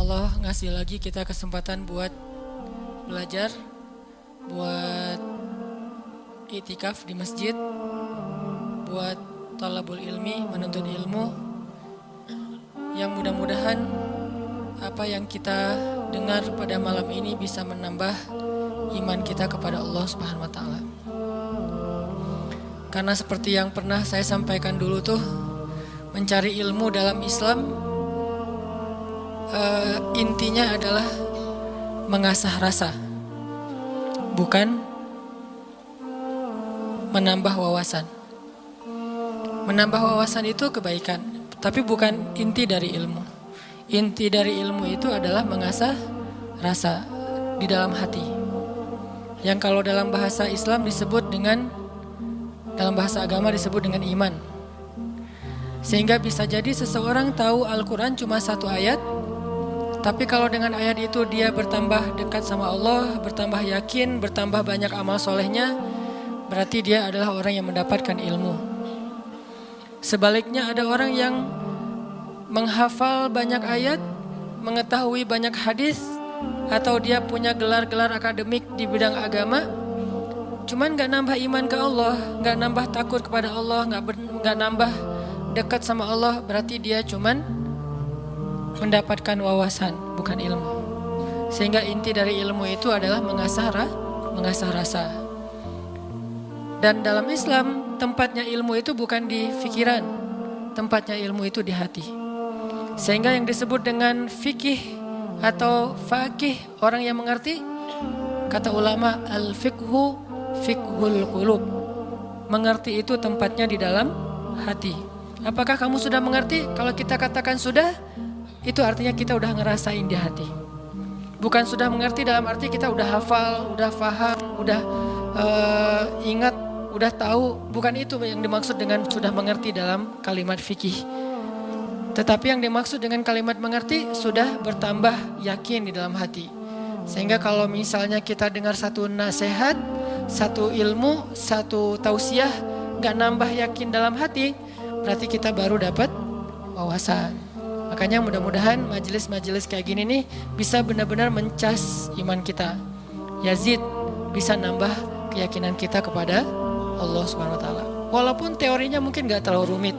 Allah ngasih lagi kita kesempatan buat belajar, buat itikaf di masjid, buat talabul ilmi, menuntut ilmu, yang mudah-mudahan apa yang kita dengar pada malam ini bisa menambah iman kita kepada Allah Subhanahu wa taala. Karena seperti yang pernah saya sampaikan dulu tuh, mencari ilmu dalam Islam intinya adalah mengasah rasa, bukan menambah wawasan. Menambah wawasan itu kebaikan, tapi bukan inti dari ilmu. Inti dari ilmu itu adalah mengasah rasa di dalam hati. Yang kalau dalam bahasa Islam disebut dengan, dalam bahasa agama disebut dengan iman. Sehingga bisa jadi seseorang tahu Al-Quran cuma satu ayat, tapi kalau dengan ayat itu dia bertambah dekat sama Allah, bertambah yakin, bertambah banyak amal solehnya, berarti dia adalah orang yang mendapatkan ilmu. Sebaliknya ada orang yang menghafal banyak ayat, mengetahui banyak hadis, atau dia punya gelar-gelar akademik di bidang agama, cuman gak nambah iman ke Allah, gak nambah takut kepada Allah, gak nambah dekat sama Allah, berarti dia cuman mendapatkan wawasan, bukan ilmu. Sehingga inti dari ilmu itu adalah mengasah rasa. Dan dalam Islam, tempatnya ilmu itu bukan di pikiran, tempatnya ilmu itu di hati. Sehingga yang disebut dengan fikih atau faqih, orang yang mengerti, kata ulama, al-fiqhu fiqhul qulub. Mengerti itu tempatnya di dalam hati. Apakah kamu sudah mengerti? Kalau kita katakan sudah, itu artinya kita udah ngerasain di hati. Bukan sudah mengerti dalam arti kita udah hafal, udah paham, udah ingat, udah tahu. Bukan itu yang dimaksud dengan sudah mengerti dalam kalimat fikih. Tetapi yang dimaksud dengan kalimat mengerti sudah bertambah yakin di dalam hati. Sehingga kalau misalnya kita dengar satu nasihat, satu ilmu, satu tausiah, gak nambah yakin dalam hati, berarti kita baru dapat wawasan. Makanya mudah-mudahan majelis-majelis kayak gini nih bisa benar-benar mencas iman kita. Yazid bisa nambah keyakinan kita kepada Allah Subhanahu wa taala. Walaupun teorinya mungkin gak terlalu rumit.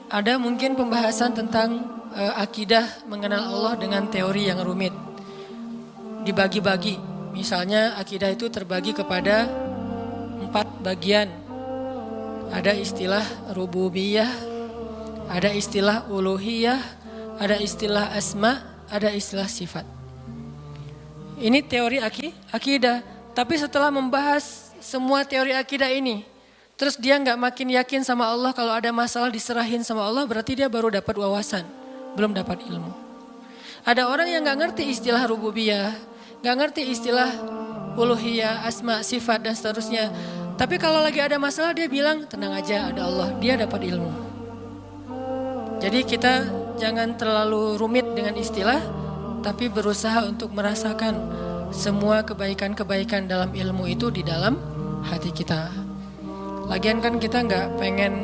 Ada mungkin pembahasan tentang akidah mengenal Allah dengan teori yang rumit. Dibagi-bagi. Misalnya akidah itu terbagi kepada 4 bagian. Ada istilah rububiyah, ada istilah uluhiyah, ada istilah asma, ada istilah sifat. Ini teori akidah. Tapi setelah membahas semua teori akidah ini, terus dia gak makin yakin sama Allah, kalau ada masalah diserahin sama Allah, berarti dia baru dapat wawasan, belum dapat ilmu. Ada orang yang gak ngerti istilah rububiyah, gak ngerti istilah uluhiyah, asma, sifat, dan seterusnya. Tapi kalau lagi ada masalah dia bilang, tenang aja ada Allah, dia dapat ilmu. Jadi kita jangan terlalu rumit dengan istilah, tapi berusaha untuk merasakan semua kebaikan-kebaikan dalam ilmu itu di dalam hati kita. Lagian kan kita gak pengen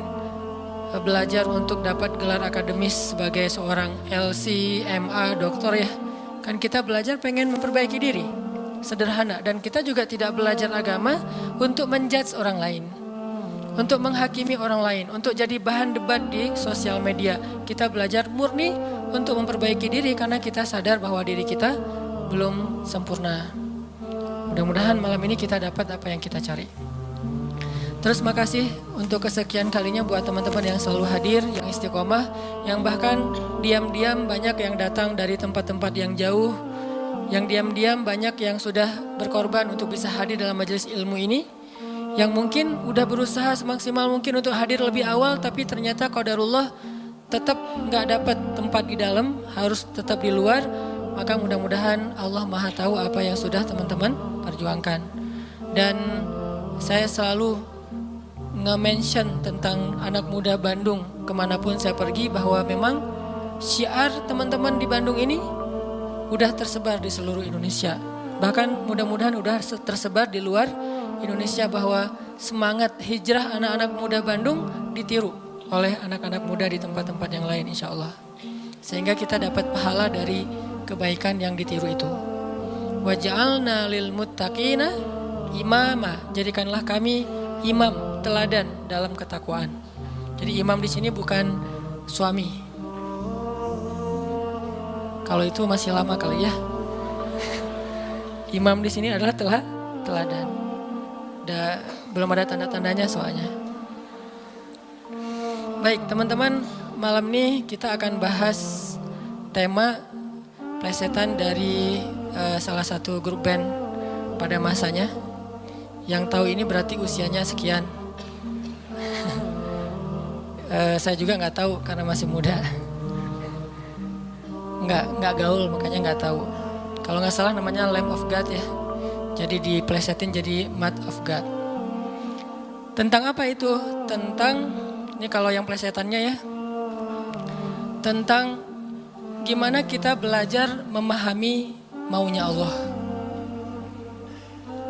belajar untuk dapat gelar akademis sebagai seorang LC, MA, doktor ya. Kan kita belajar pengen memperbaiki diri. Sederhana. Dan kita juga tidak belajar agama untuk menjudge orang lain, untuk menghakimi orang lain, untuk jadi bahan debat di sosial media. Kita belajar murni untuk memperbaiki diri karena kita sadar bahwa diri kita belum sempurna. Mudah-mudahan malam ini kita dapat apa yang kita cari. Terus makasih untuk kesekian kalinya buat teman-teman yang selalu hadir, yang istiqomah, yang bahkan diam-diam banyak yang datang dari tempat-tempat yang jauh, yang diam-diam banyak yang sudah berkorban untuk bisa hadir dalam majelis ilmu ini, yang mungkin udah berusaha semaksimal mungkin untuk hadir lebih awal, tapi ternyata qadarullah tetap gak dapat tempat di dalam, harus tetap di luar. Maka mudah-mudahan Allah Maha tahu apa yang sudah teman-teman perjuangkan. Dan saya selalu nge-mention tentang anak muda Bandung kemanapun saya pergi, bahwa memang syiar teman-teman di Bandung ini udah tersebar di seluruh Indonesia. Bahkan mudah-mudahan udah tersebar di luar Indonesia, bahwa semangat hijrah anak-anak muda Bandung ditiru oleh anak-anak muda di tempat-tempat yang lain insya Allah. sehingga kita dapat pahala dari kebaikan yang ditiru itu. Wa ja'alna lil muttaqina imama, jadikanlah kami imam, teladan dalam ketakwaan. Jadi imam di sini bukan suami. Kalau itu masih lama kali ya. Imam di sini adalah teladan. Belum ada tanda-tandanya soalnya. Baik teman-teman, malam ini kita akan bahas tema plesetan dari salah satu grup band pada masanya. Yang tahu ini berarti usianya sekian. Saya juga nggak tahu karena masih muda. Nggak gaul makanya nggak tahu. Kalau nggak salah namanya Lamb of God ya. Jadi diplesetin jadi Mud of God. Tentang apa itu? Tentang, ini kalau yang plesetannya ya. Tentang gimana kita belajar memahami maunya Allah.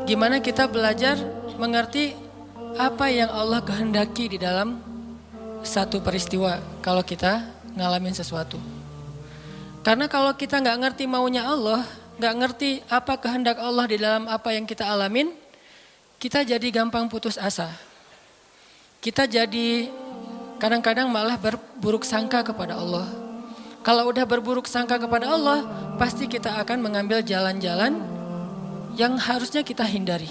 Gimana kita belajar mengerti apa yang Allah kehendaki di dalam satu peristiwa kalau kita ngalamin sesuatu. Karena kalau kita nggak ngerti maunya Allah, nggak ngerti apa kehendak Allah di dalam apa yang kita alamin, kita jadi gampang putus asa. Kita jadi kadang-kadang malah berburuk sangka kepada Allah. Kalau udah berburuk sangka kepada Allah, pasti kita akan mengambil jalan-jalan yang harusnya kita hindari.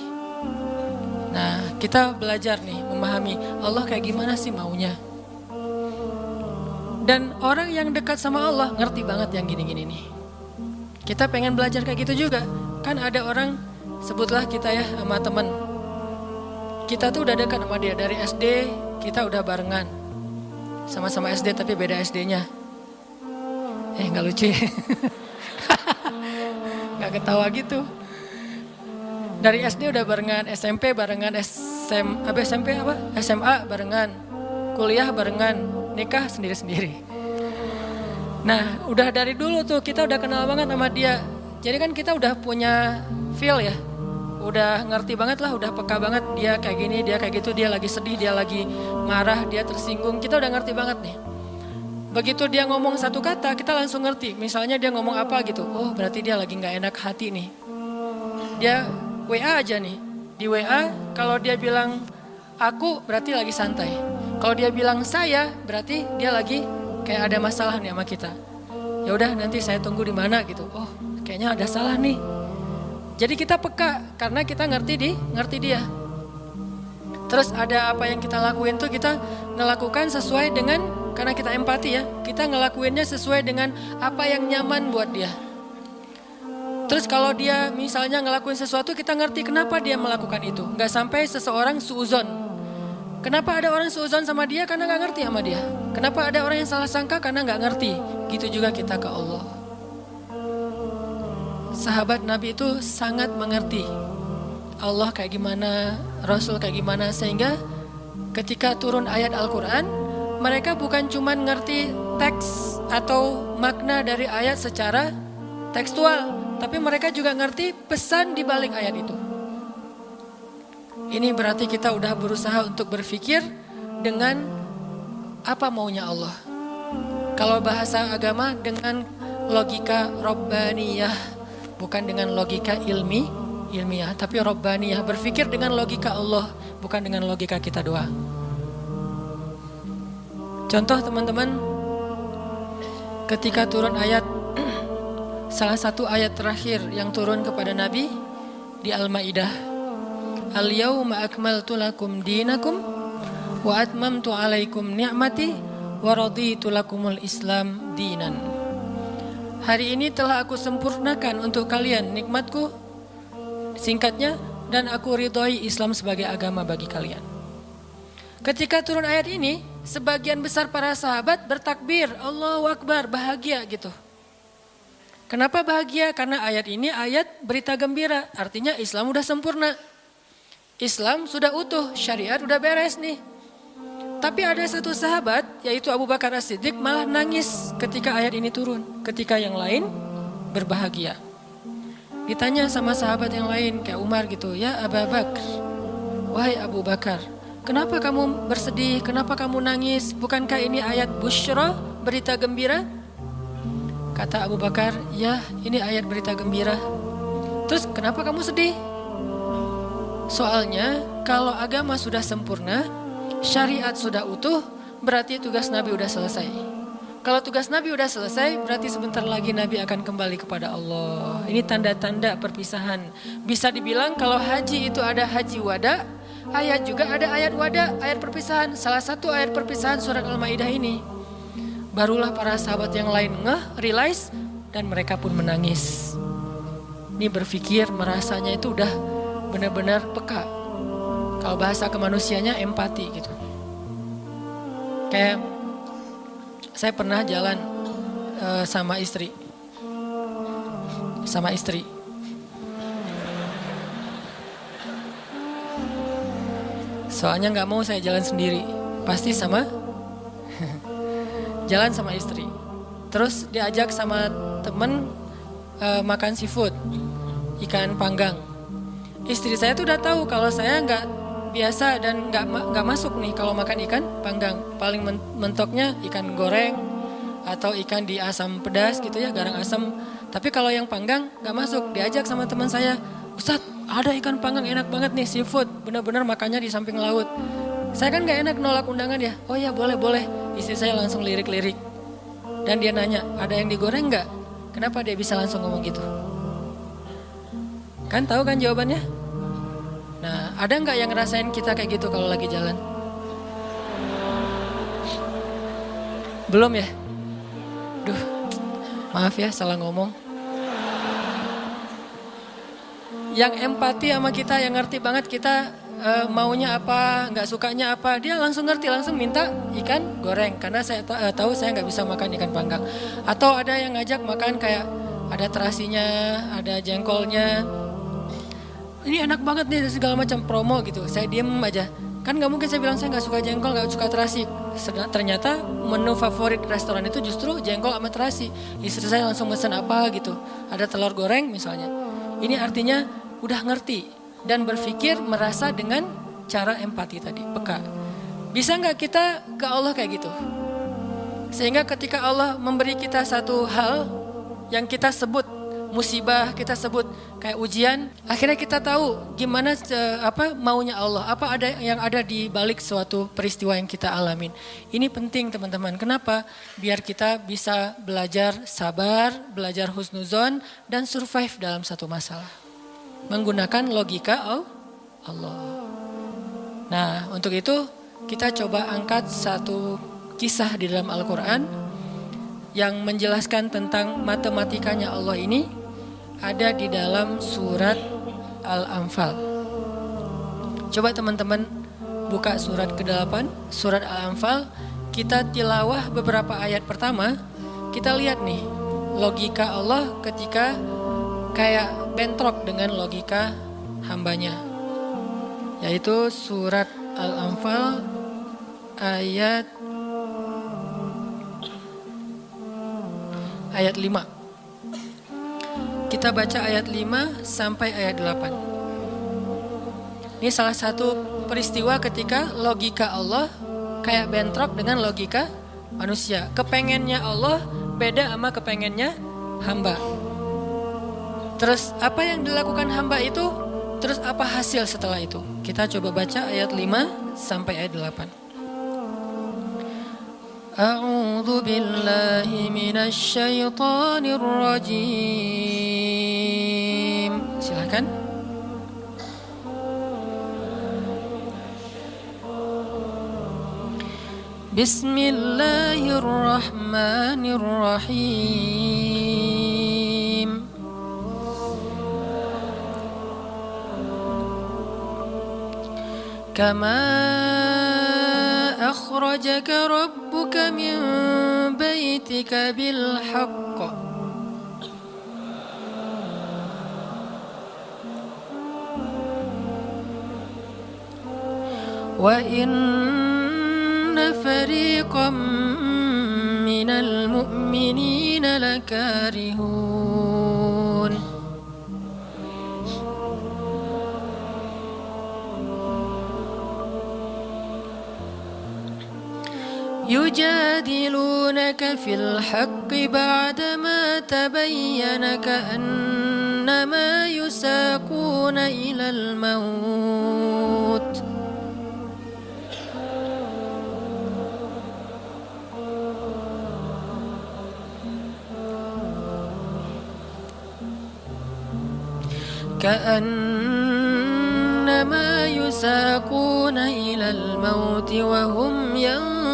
Nah, kita belajar nih memahami Allah kayak gimana sih maunya. Dan orang yang dekat sama Allah ngerti banget yang gini-gini nih. Kita pengen belajar kayak gitu juga. Kan ada orang, sebutlah kita ya sama teman. Kita tuh udah dekat sama dia dari SD, kita udah barengan. Sama-sama SD tapi beda SD-nya. Nggak lucu ya? Nggak ketawa gitu. Dari SD udah barengan, SMP barengan, SMA barengan, kuliah barengan, nikah sendiri-sendiri. Nah, udah dari dulu tuh kita udah kenal banget sama dia. Jadi kan kita udah punya feel ya. Udah ngerti banget lah, udah peka banget dia kayak gini, dia kayak gitu, dia lagi sedih, dia lagi marah, dia tersinggung. Kita udah ngerti banget nih. Begitu dia ngomong satu kata, kita langsung ngerti. Misalnya dia ngomong apa gitu, oh berarti dia lagi gak enak hati nih. Dia WA aja nih. Di WA kalau dia bilang aku berarti lagi santai. Kalau dia bilang saya berarti dia lagi kayak ada masalah nih sama kita. Ya udah nanti saya tunggu di mana gitu. Oh, kayaknya ada salah nih. Jadi kita peka karena kita ngerti dia. Terus ada apa yang kita lakuin tuh kita ngelakukan sesuai dengan, karena kita empati ya. Kita ngelakuinnya sesuai dengan apa yang nyaman buat dia. Terus kalau dia misalnya ngelakuin sesuatu, kita ngerti kenapa dia melakukan itu. Gak sampai seseorang suuzon. Kenapa ada orang suuzon sama dia? Karena gak ngerti sama dia. Kenapa ada orang yang salah sangka? Karena gak ngerti. Gitu juga kita ke Allah. Sahabat Nabi itu sangat mengerti Allah kayak gimana, Rasul kayak gimana. Sehingga ketika turun ayat Al-Quran, mereka bukan cuma ngerti teks atau makna dari ayat secara tekstual, tapi mereka juga ngerti pesan di balik ayat itu. Ini berarti kita udah berusaha untuk berpikir dengan apa maunya Allah. Kalau bahasa agama dengan logika Rabbaniyah, bukan dengan logika ilmiah, tapi Rabbaniyah, berpikir dengan logika Allah, bukan dengan logika kita doang. Contoh teman-teman, ketika turun ayat, salah satu ayat terakhir yang turun kepada Nabi di Al-Maidah, Al-yawma akmaltu lakum dinakum wa atmamtu alaikum ni'mati wa raditu lakumul Islam dinan. Hari ini telah aku sempurnakan untuk kalian nikmatku, singkatnya, dan aku ridhoi Islam sebagai agama bagi kalian. Ketika turun ayat ini, sebagian besar para sahabat bertakbir, Allahu Akbar, bahagia gitu. Kenapa bahagia? Karena ayat ini ayat berita gembira, artinya Islam udah sempurna. Islam sudah utuh, syariat udah beres nih. Tapi ada satu sahabat, yaitu Abu Bakar As-Siddiq, malah nangis ketika ayat ini turun. Ketika yang lain berbahagia. Ditanya sama sahabat yang lain, kayak Umar gitu, ya Abu Bakar, wahai Abu Bakar, kenapa kamu bersedih, kenapa kamu nangis? Bukankah ini ayat busyra, berita gembira? Kata Abu Bakar, ya ini ayat berita gembira. Terus kenapa kamu sedih? Soalnya kalau agama sudah sempurna, syariat sudah utuh, berarti tugas Nabi udah selesai. Kalau tugas Nabi udah selesai, berarti sebentar lagi Nabi akan kembali kepada Allah. Ini tanda-tanda perpisahan. Bisa dibilang kalau haji itu ada haji wada, ayat juga ada ayat wada, ayat perpisahan. Salah satu ayat perpisahan surat Al-Maidah ini. Barulah para sahabat yang lain realize, dan mereka pun menangis. Ini berpikir, merasanya itu udah benar-benar peka. Kalau bahasa kemanusianya empati gitu. Kayak saya pernah jalan sama istri. Soalnya nggak mau saya jalan sendiri, pasti jalan sama istri. Terus diajak sama temen makan seafood, ikan panggang. Istri saya tuh udah tahu kalau saya nggak biasa dan nggak masuk nih kalau makan ikan panggang. Paling mentoknya ikan goreng atau ikan di asam pedas gitu ya, garang asam. Tapi kalau yang panggang nggak masuk. Diajak sama teman saya, Ustadz ada ikan panggang enak banget nih, seafood, benar-benar makannya di samping laut. Saya kan nggak enak nolak undangan ya. Oh ya boleh. Istri saya langsung lirik-lirik. Dan dia nanya, ada yang digoreng nggak? Kenapa dia bisa langsung ngomong gitu? Kan tahu kan jawabannya? Nah, ada nggak yang ngerasain kita kayak gitu kalau lagi jalan? Belum ya? Duh, maaf ya salah ngomong. Yang empati sama kita, yang ngerti banget kita maunya apa, nggak sukanya apa, dia langsung ngerti, langsung minta ikan goreng. Karena saya tahu saya nggak bisa makan ikan panggang. Atau ada yang ngajak makan kayak ada terasinya, ada jengkolnya. Ini enak banget nih, segala macam promo gitu. Saya diem aja. Kan gak mungkin saya bilang saya gak suka jengkol, gak suka terasi. Ternyata menu favorit restoran itu justru jengkol sama terasi. Istri saya langsung pesen apa gitu. Ada telur goreng misalnya. Ini artinya udah ngerti. Dan berpikir, merasa dengan cara empati tadi, peka. Bisa gak kita ke Allah kayak gitu? Sehingga ketika Allah memberi kita satu hal yang kita sebut musibah, kita sebut kayak ujian, akhirnya kita tahu gimana maunya Allah, apa ada yang ada di balik suatu peristiwa yang kita alamin. Ini penting teman-teman. Kenapa? Biar kita bisa belajar sabar, belajar husnuzon, dan survive dalam satu masalah menggunakan logika Allah. Nah, untuk itu kita coba angkat satu kisah di dalam Al-Quran yang menjelaskan tentang matematikanya Allah ini. Ada di dalam surat Al-Anfal. Coba teman-teman buka surat ke-8, surat Al-Anfal. Kita tilawah beberapa ayat pertama. Kita lihat nih logika Allah ketika kayak bentrok dengan logika hambanya. Yaitu surat Al-Anfal ayat 5. Kita baca ayat 5 sampai ayat 8. Ini salah satu peristiwa ketika logika Allah kayak bentrok dengan logika manusia. Kepengennya Allah beda sama kepengennya hamba. Terus apa yang dilakukan hamba itu? Terus apa hasil setelah itu? Kita coba baca ayat 5 sampai ayat 8. A'udzu billahi minasy syaithanir rajim. Silakan. Bismillahirrahmanirrahim. Kama أخرجك ربك من بيتك بالحق وإن فريقا من المؤمنين لكارهون يجادلونك في الحق بعدما تبين كأنما يساقون إلى الموت كأنما يساقون إلى الموت وهم ينظرون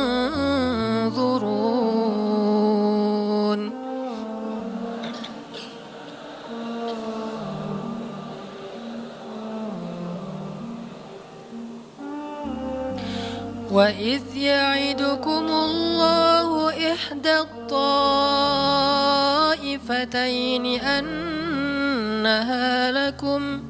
وإذ يعدكم الله إحدى الطائفتين أنها لكم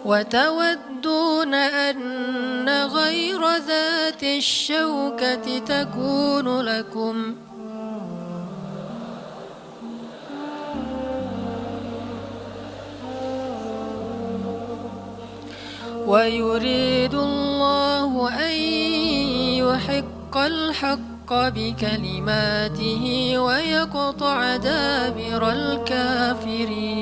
وتودون أن غير ذات الشوكة تكون لكم ويريد الله أن يحق الحق بكلماته ويقطع دابر الكافرين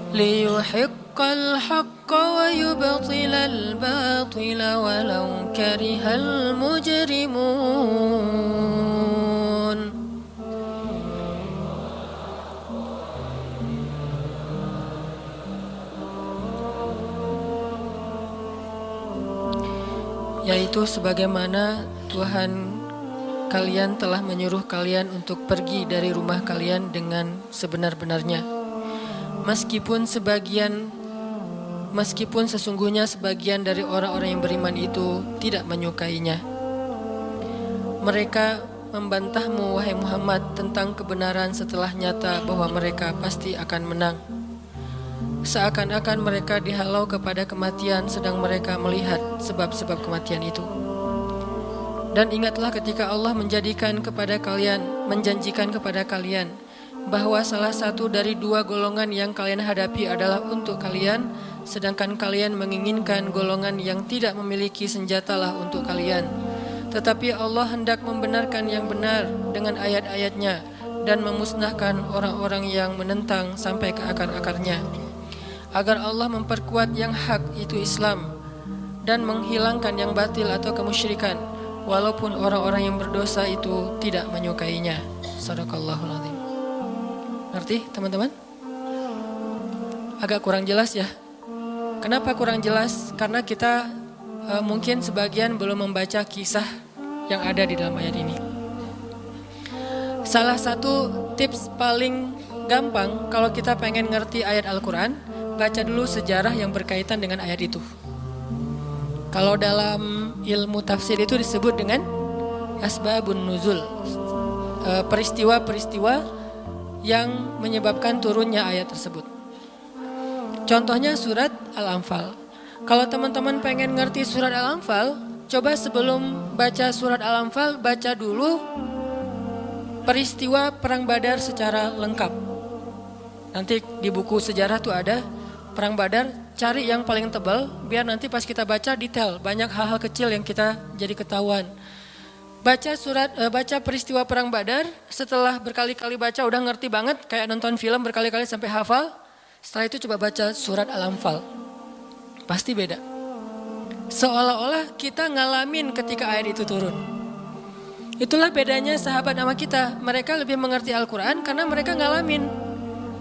ليحق الحق ويبطل الباطل ولو كره المجرمون yaitu sebagaimana Tuhan kalian telah menyuruh kalian untuk pergi dari rumah kalian dengan sebenar-benarnya. Meskipun sesungguhnya sebagian dari orang-orang yang beriman itu tidak menyukainya. Mereka membantahmu wahai Muhammad tentang kebenaran setelah nyata bahwa mereka pasti akan menang. Seakan-akan mereka dihalau kepada kematian sedang mereka melihat sebab-sebab kematian itu. Dan ingatlah ketika Allah menjanjikan kepada kalian bahwa salah satu dari dua golongan yang kalian hadapi adalah untuk kalian, sedangkan kalian menginginkan golongan yang tidak memiliki senjatalah untuk kalian. Tetapi Allah hendak membenarkan yang benar dengan ayat-ayatnya dan memusnahkan orang-orang yang menentang sampai ke akar-akarnya, agar Allah memperkuat yang hak itu Islam dan menghilangkan yang batil atau kemusyrikan, walaupun orang-orang yang berdosa itu tidak menyukainya. Shadaqallahul Azim. Ngerti teman-teman? Agak kurang jelas ya. Kenapa kurang jelas? Karena kita mungkin sebagian belum membaca kisah yang ada di dalam ayat ini. Salah satu tips paling gampang kalau kita pengen ngerti ayat Al-Quran, baca dulu sejarah yang berkaitan dengan ayat itu. Kalau dalam ilmu tafsir itu disebut dengan asbabun nuzul, peristiwa-peristiwa yang menyebabkan turunnya ayat tersebut. Contohnya surat Al-Anfal. Kalau teman-teman pengen ngerti surat Al-Anfal, coba sebelum baca surat Al-Anfal, baca dulu peristiwa Perang Badar secara lengkap. Nanti di buku sejarah tuh ada Perang Badar, cari yang paling tebal, biar nanti pas kita baca detail, banyak hal-hal kecil yang kita jadi ketahuan. Baca peristiwa Perang Badar, setelah berkali-kali baca udah ngerti banget, kayak nonton film berkali-kali sampai hafal. Setelah itu coba baca surat Al-Anfal, pasti beda. Seolah-olah kita ngalamin ketika ayat itu turun. Itulah bedanya sahabat sama kita. Mereka lebih mengerti Al-Quran karena mereka ngalamin.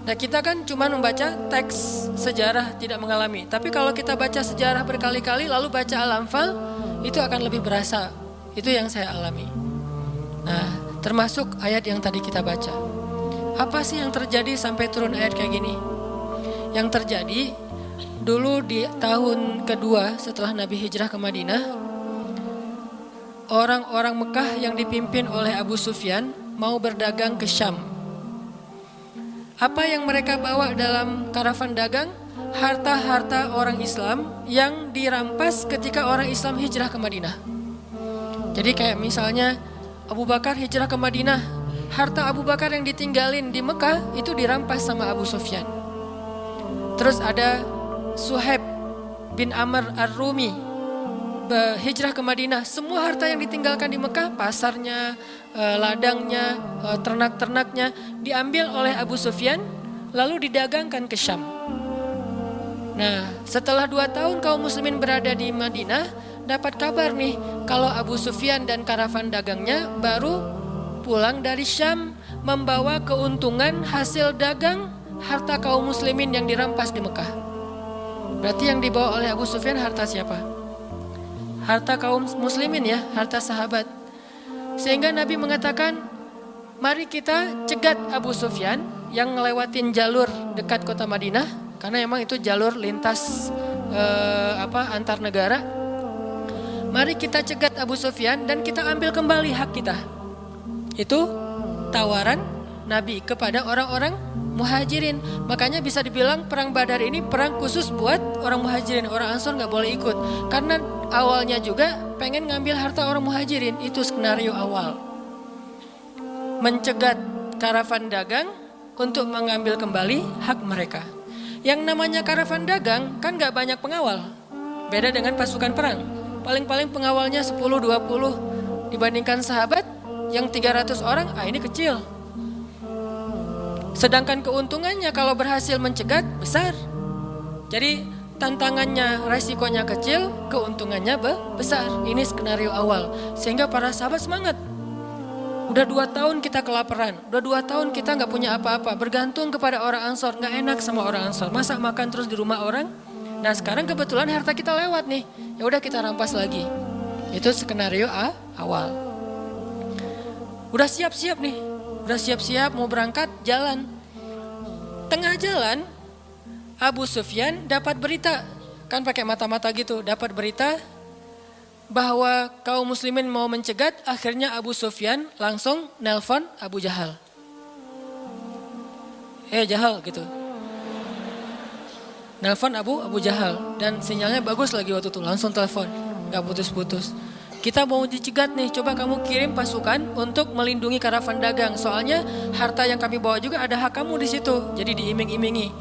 Nah kita kan cuma membaca teks sejarah, tidak mengalami. Tapi kalau kita baca sejarah berkali-kali lalu baca Al-Anfal, itu akan lebih berasa. Itu yang saya alami. Nah, termasuk ayat yang tadi kita baca. Apa sih yang terjadi sampai turun ayat kayak gini? Yang terjadi dulu di tahun kedua setelah Nabi hijrah ke Madinah, orang-orang Mekah yang dipimpin oleh Abu Sufyan mau berdagang ke Syam. Apa yang mereka bawa dalam karavan dagang? harta-harta orang Islam yang dirampas ketika orang Islam hijrah ke Madinah. Jadi kayak misalnya Abu Bakar hijrah ke Madinah, harta Abu Bakar yang ditinggalin di Mekah itu dirampas sama Abu Sufyan. Terus ada Suhaib bin Amr Ar-Rumi hijrah ke Madinah, semua harta yang ditinggalkan di Mekah, pasarnya, ladangnya, ternak-ternaknya diambil oleh Abu Sufyan lalu didagangkan ke Syam. Nah, setelah 2 tahun kaum muslimin berada di Madinah, dapat kabar nih kalau Abu Sufyan dan karavan dagangnya baru pulang dari Syam membawa keuntungan hasil dagang harta kaum muslimin yang dirampas di Mekah. Berarti yang dibawa oleh Abu Sufyan harta siapa? Harta kaum muslimin ya, harta sahabat. Sehingga Nabi mengatakan, mari kita cegat Abu Sufyan yang ngelewatin jalur dekat kota Madinah, karena memang itu jalur lintas antar negara. Mari kita cegat Abu Sufyan dan kita ambil kembali hak kita. Itu tawaran Nabi kepada orang-orang Muhajirin. Makanya bisa dibilang perang Badar ini perang khusus buat orang Muhajirin. Orang Ansor gak boleh ikut, karena awalnya juga pengen ngambil harta orang Muhajirin. Itu skenario awal, mencegat karavan dagang untuk mengambil kembali hak mereka. Yang namanya karavan dagang kan gak banyak pengawal, beda dengan pasukan perang. Paling-paling pengawalnya 10-20, dibandingkan sahabat yang 300 orang, ini kecil. Sedangkan keuntungannya kalau berhasil mencegat besar. Jadi tantangannya, resikonya kecil, keuntungannya besar. Ini skenario awal. Sehingga para sahabat semangat. Udah 2 tahun kita kelaparan, udah 2 tahun kita gak punya apa-apa, bergantung kepada orang Ansor, gak enak sama orang Ansor. Masa makan terus di rumah orang? Nah sekarang kebetulan harta kita lewat nih, ya udah kita rampas lagi. Itu skenario awal. Udah siap-siap nih, udah siap-siap mau berangkat jalan. Tengah jalan Abu Sufyan dapat berita, kan pakai mata-mata gitu, dapat berita bahwa kaum muslimin mau mencegat. Akhirnya Abu Sufyan langsung nelpon Abu Jahal. Jahal gitu. Nelpon Abu Jahal dan sinyalnya bagus lagi waktu itu, langsung telepon, gak putus-putus. Kita mau dicegat nih, coba kamu kirim pasukan untuk melindungi karavan dagang. Soalnya harta yang kami bawa juga ada hak kamu di situ. Jadi diiming-imingi.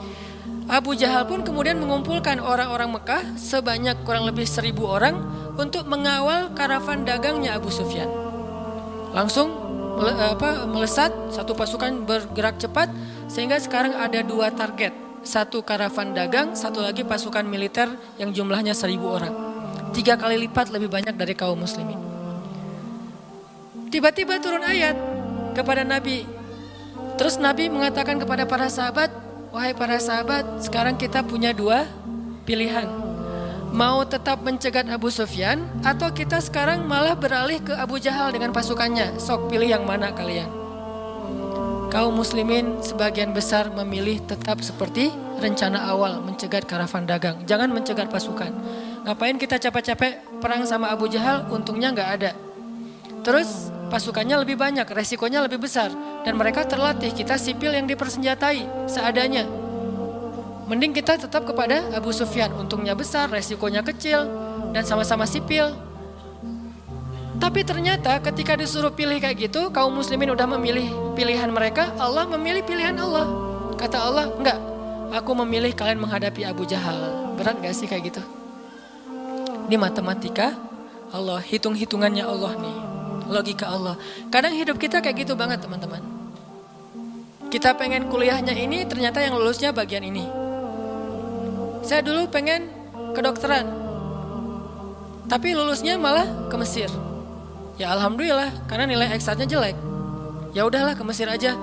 Abu Jahal pun kemudian mengumpulkan orang-orang Mekah sebanyak kurang lebih 1.000 orang untuk mengawal karavan dagangnya Abu Sufyan. Langsung melesat, satu pasukan bergerak cepat sehingga sekarang ada 2 target. Satu karavan dagang, satu lagi pasukan militer yang jumlahnya 1.000 orang. 3 kali lipat lebih banyak dari kaum muslimin. Tiba-tiba turun ayat kepada Nabi. Terus Nabi mengatakan kepada para sahabat, wahai para sahabat, sekarang kita punya 2 pilihan. Mau tetap mencegat Abu Sufyan atau kita sekarang malah beralih ke Abu Jahal dengan pasukannya. Sok pilih yang mana kalian. Kaum muslimin sebagian besar memilih tetap seperti rencana awal, mencegat karavan dagang. Jangan mencegat pasukan. Ngapain kita capek-capek perang sama Abu Jahal, untungnya gak ada. Terus pasukannya lebih banyak, resikonya lebih besar. Dan mereka terlatih, kita sipil yang dipersenjatai seadanya. Mending kita tetap kepada Abu Sufyan, untungnya besar, resikonya kecil, dan sama-sama sipil. Tapi ternyata ketika disuruh pilih kayak gitu, kaum muslimin udah memilih pilihan mereka, Allah memilih pilihan Allah. Kata Allah, enggak, aku memilih kalian menghadapi Abu Jahal. Berat gak sih kayak gitu? Ini matematika Allah, hitung-hitungannya Allah nih, logika Allah. Kadang hidup kita kayak gitu banget teman-teman. Kita pengen kuliahnya ini, ternyata yang lulusnya bagian ini. Saya dulu pengen kedokteran, tapi lulusnya malah ke Mesir. Ya alhamdulillah, karena nilai eksaknya jelek. Ya udahlah ke Mesir aja.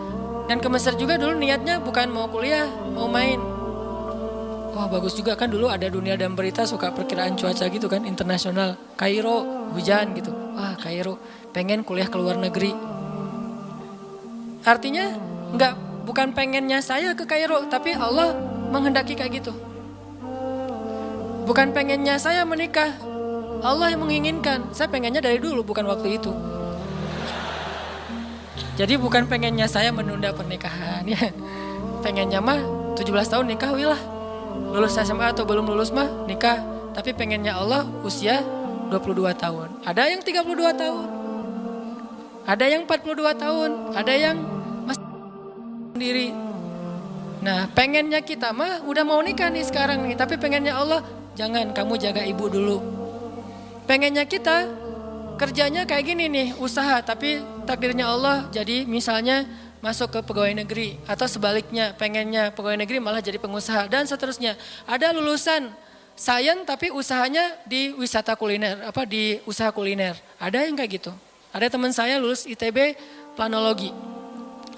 Dan ke Mesir juga dulu niatnya bukan mau kuliah, mau main. Wah bagus juga kan, dulu ada Dunia dan Berita suka perkiraan cuaca gitu kan, internasional. Kairo hujan gitu. Wah Kairo, pengen kuliah ke luar negeri. Artinya bukan pengennya saya ke Kairo, tapi Allah menghendaki kayak gitu. Bukan pengennya saya menikah, Allah yang menginginkan. Saya pengennya dari dulu, bukan waktu itu. Jadi bukan pengennya saya menunda pernikahan ya. Pengennya mah 17 tahun nikah wilah. lulus SMA atau belum lulus mah nikah. Tapi pengennya Allah usia 22 tahun. Ada yang 32 tahun. Ada yang 42 tahun. Ada yang masih sendiri. Nah pengennya kita mah udah mau nikah nih sekarang nih. Tapi pengennya Allah, jangan, kamu jaga ibu dulu. Pengennya kita kerjanya kayak gini nih, usaha. Tapi takdirnya Allah jadi misalnya masuk ke pegawai negeri. Atau sebaliknya, pengennya pegawai negeri malah jadi pengusaha. Dan seterusnya. Ada lulusan sains tapi usahanya di wisata kuliner. Di usaha kuliner. Ada yang kayak gitu. Ada teman saya lulus ITB planologi.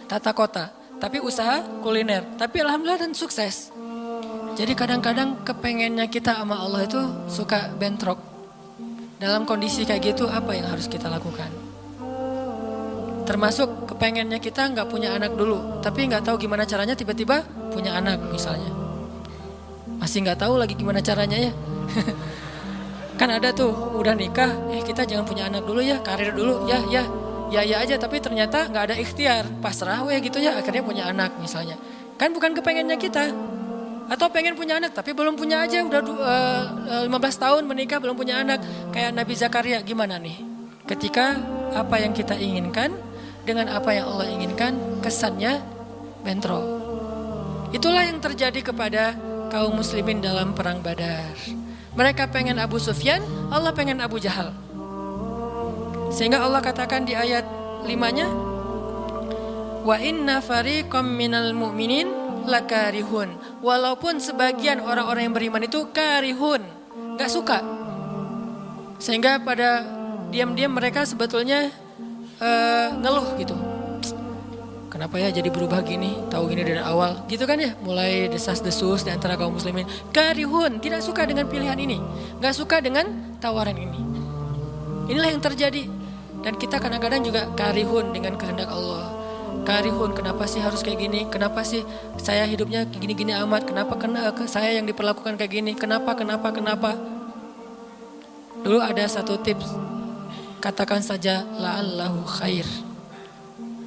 Tata kota. Tapi usaha kuliner. Tapi alhamdulillah dan sukses. Jadi kadang-kadang kepengennya kita sama Allah itu suka bentrok. Dalam kondisi kayak gitu apa yang harus kita lakukan? Termasuk kepengennya kita nggak punya anak dulu. Tapi nggak tahu gimana caranya tiba-tiba punya anak misalnya. Masih nggak tahu lagi gimana caranya ya. Kan ada tuh udah nikah, kita jangan punya anak dulu ya, karir dulu ya aja. Tapi ternyata nggak ada ikhtiar, pasrah gitu ya, akhirnya punya anak misalnya. Kan bukan kepengennya kita. Atau pengen punya anak tapi belum punya aja, udah 15 tahun menikah belum punya anak. Kayak Nabi Zakaria, gimana nih? Ketika apa yang kita inginkan dengan apa yang Allah inginkan, kesannya bentrok. Itulah yang terjadi kepada kaum muslimin dalam perang Badar. Mereka pengen Abu Sufyan, Allah pengen Abu Jahal. Sehingga Allah katakan di ayat 5-nya, wa inna fariqam minal mu'minin lakarihun. Walaupun sebagian orang-orang yang beriman itu karihun, gak suka. Sehingga pada diam-diam mereka sebetulnya ngeluh gitu. Kenapa ya jadi berubah gini, tahu gini dari awal gitu kan ya. Mulai desas-desus di antara kaum muslimin. Karihun, tidak suka dengan pilihan ini, gak suka dengan tawaran ini. Inilah yang terjadi. Dan kita kadang-kadang juga karihun dengan kehendak Allah. Karihun, kenapa sih harus kayak gini? Kenapa sih saya hidupnya gini-gini amat? Kenapa saya yang diperlakukan kayak gini? Kenapa? Dulu ada satu tips, katakan saja la'allahu khair.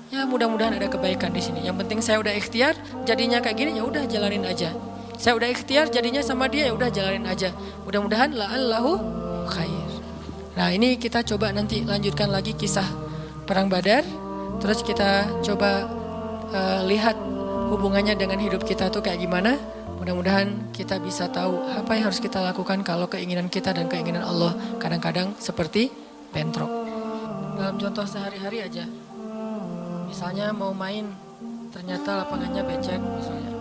Ya mudah-mudahan ada kebaikan di sini. Yang penting saya udah ikhtiar, jadinya kayak gini ya udah jalanin aja. Saya udah ikhtiar, jadinya sama dia ya udah jalanin aja. Mudah-mudahan la'allahu khair. Nah ini kita coba nanti lanjutkan lagi kisah perang Badar. Terus kita coba lihat hubungannya dengan hidup kita tuh kayak gimana. Mudah-mudahan kita bisa tahu apa yang harus kita lakukan kalau keinginan kita dan keinginan Allah kadang-kadang seperti bentrok. Dalam contoh sehari-hari aja. Misalnya mau main, ternyata lapangannya becek misalnya.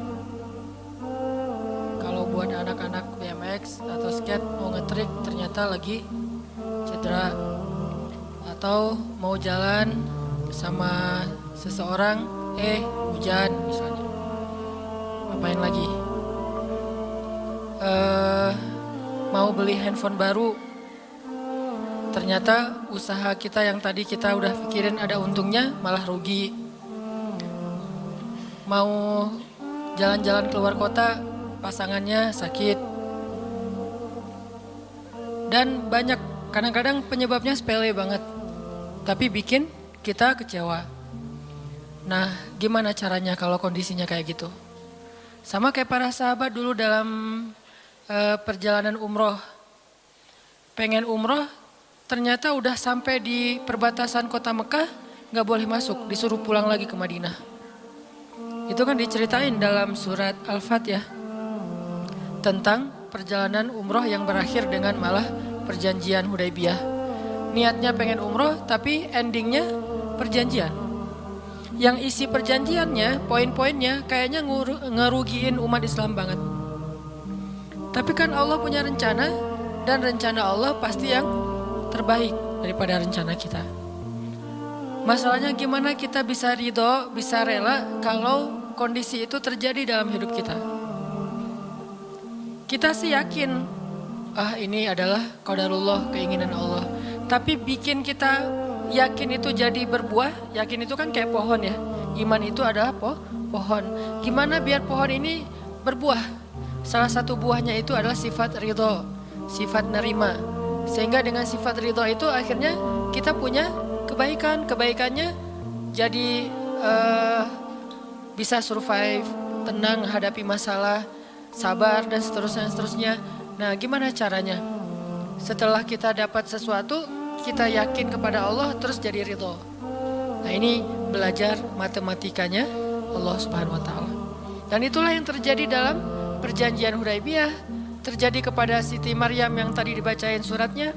Kalau buat anak-anak BMX atau skate mau ngetrik ternyata lagi cedera. Atau mau jalan sama seseorang, hujan misalnya. Ngapain lagi? Mau beli handphone baru. Ternyata usaha kita yang tadi kita udah pikirin ada untungnya malah rugi. Mau jalan-jalan keluar kota, pasangannya sakit. Dan banyak, kadang-kadang penyebabnya sepele banget. Tapi bikin kita kecewa. Nah, gimana caranya kalau kondisinya kayak gitu? Sama kayak para sahabat dulu dalam perjalanan umroh. Pengen umroh, ternyata udah sampai di perbatasan kota Mekah, gak boleh masuk, disuruh pulang lagi ke Madinah. Itu kan diceritain dalam surat Al-Fatihah. Tentang perjalanan umroh yang berakhir dengan malah perjanjian Hudaybiyah. Niatnya pengen umroh, tapi endingnya perjanjian. Yang isi perjanjiannya, poin-poinnya kayaknya ngerugiin umat Islam banget. Tapi kan Allah punya rencana, dan rencana Allah pasti yang terbaik daripada rencana kita. Masalahnya gimana kita bisa ridho, bisa rela kalau kondisi itu terjadi dalam hidup kita. Kita sih yakin, ini adalah qadarullah, keinginan Allah. Tapi bikin kita yakin itu jadi berbuah, yakin itu kan kayak pohon ya. Iman itu adalah pohon. Gimana biar pohon ini berbuah? Salah satu buahnya itu adalah sifat ridho, sifat nerima. Sehingga dengan sifat ridho itu akhirnya kita punya kebaikan. Kebaikannya jadi bisa survive, tenang menghadapi masalah. sabar dan seterusnya. Nah, gimana caranya? Setelah kita dapat sesuatu, kita yakin kepada Allah terus jadi ridho. Nah, ini belajar matematikanya Allah Subhanahu wa taala. Dan itulah yang terjadi dalam perjanjian Hudaybiyah, terjadi kepada Siti Maryam yang tadi dibacain suratnya.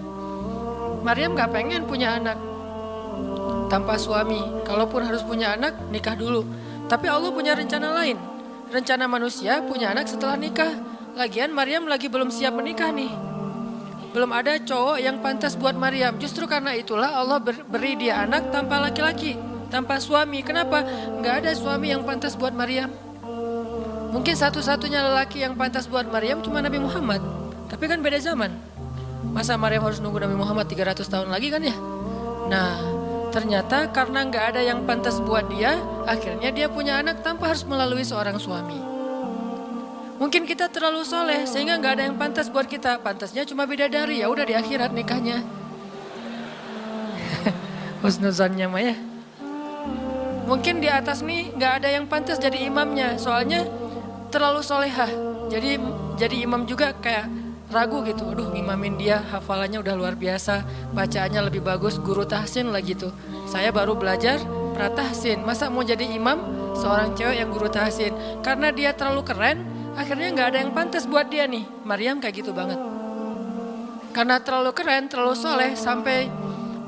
Maryam gak pengen punya anak tanpa suami. Kalaupun harus punya anak, nikah dulu. Tapi Allah punya rencana lain. Rencana manusia punya anak setelah nikah. Lagian Maryam lagi belum siap menikah nih. Belum ada cowok yang pantas buat Maryam. Justru karena itulah Allah beri dia anak tanpa laki-laki, tanpa suami. Kenapa? Gak ada suami yang pantas buat Maryam. Mungkin satu-satunya lelaki yang pantas buat Maryam cuma Nabi Muhammad. Tapi kan beda zaman. Masa Maryam harus nunggu Nabi Muhammad 300 tahun lagi kan ya? Nah, ternyata karena gak ada yang pantas buat dia, akhirnya dia punya anak tanpa harus melalui seorang suami. Mungkin kita terlalu soleh sehingga gak ada yang pantas buat kita. Pantasnya cuma bidadari, ya udah di akhirat nikahnya. Husnuzannya mah ya. Mungkin di atas nih gak ada yang pantas jadi imamnya, soalnya terlalu solehah. Jadi imam juga kayak ragu gitu. Aduh, ngimamin dia, hafalannya udah luar biasa, bacaannya lebih bagus, guru tahsin lah gitu. Saya baru belajar pratahsin, masa mau jadi imam seorang cewek yang guru tahsin? Karena dia terlalu keren, akhirnya gak ada yang pantas buat dia nih. Maryam kayak gitu banget. Karena terlalu keren, terlalu soleh, sampai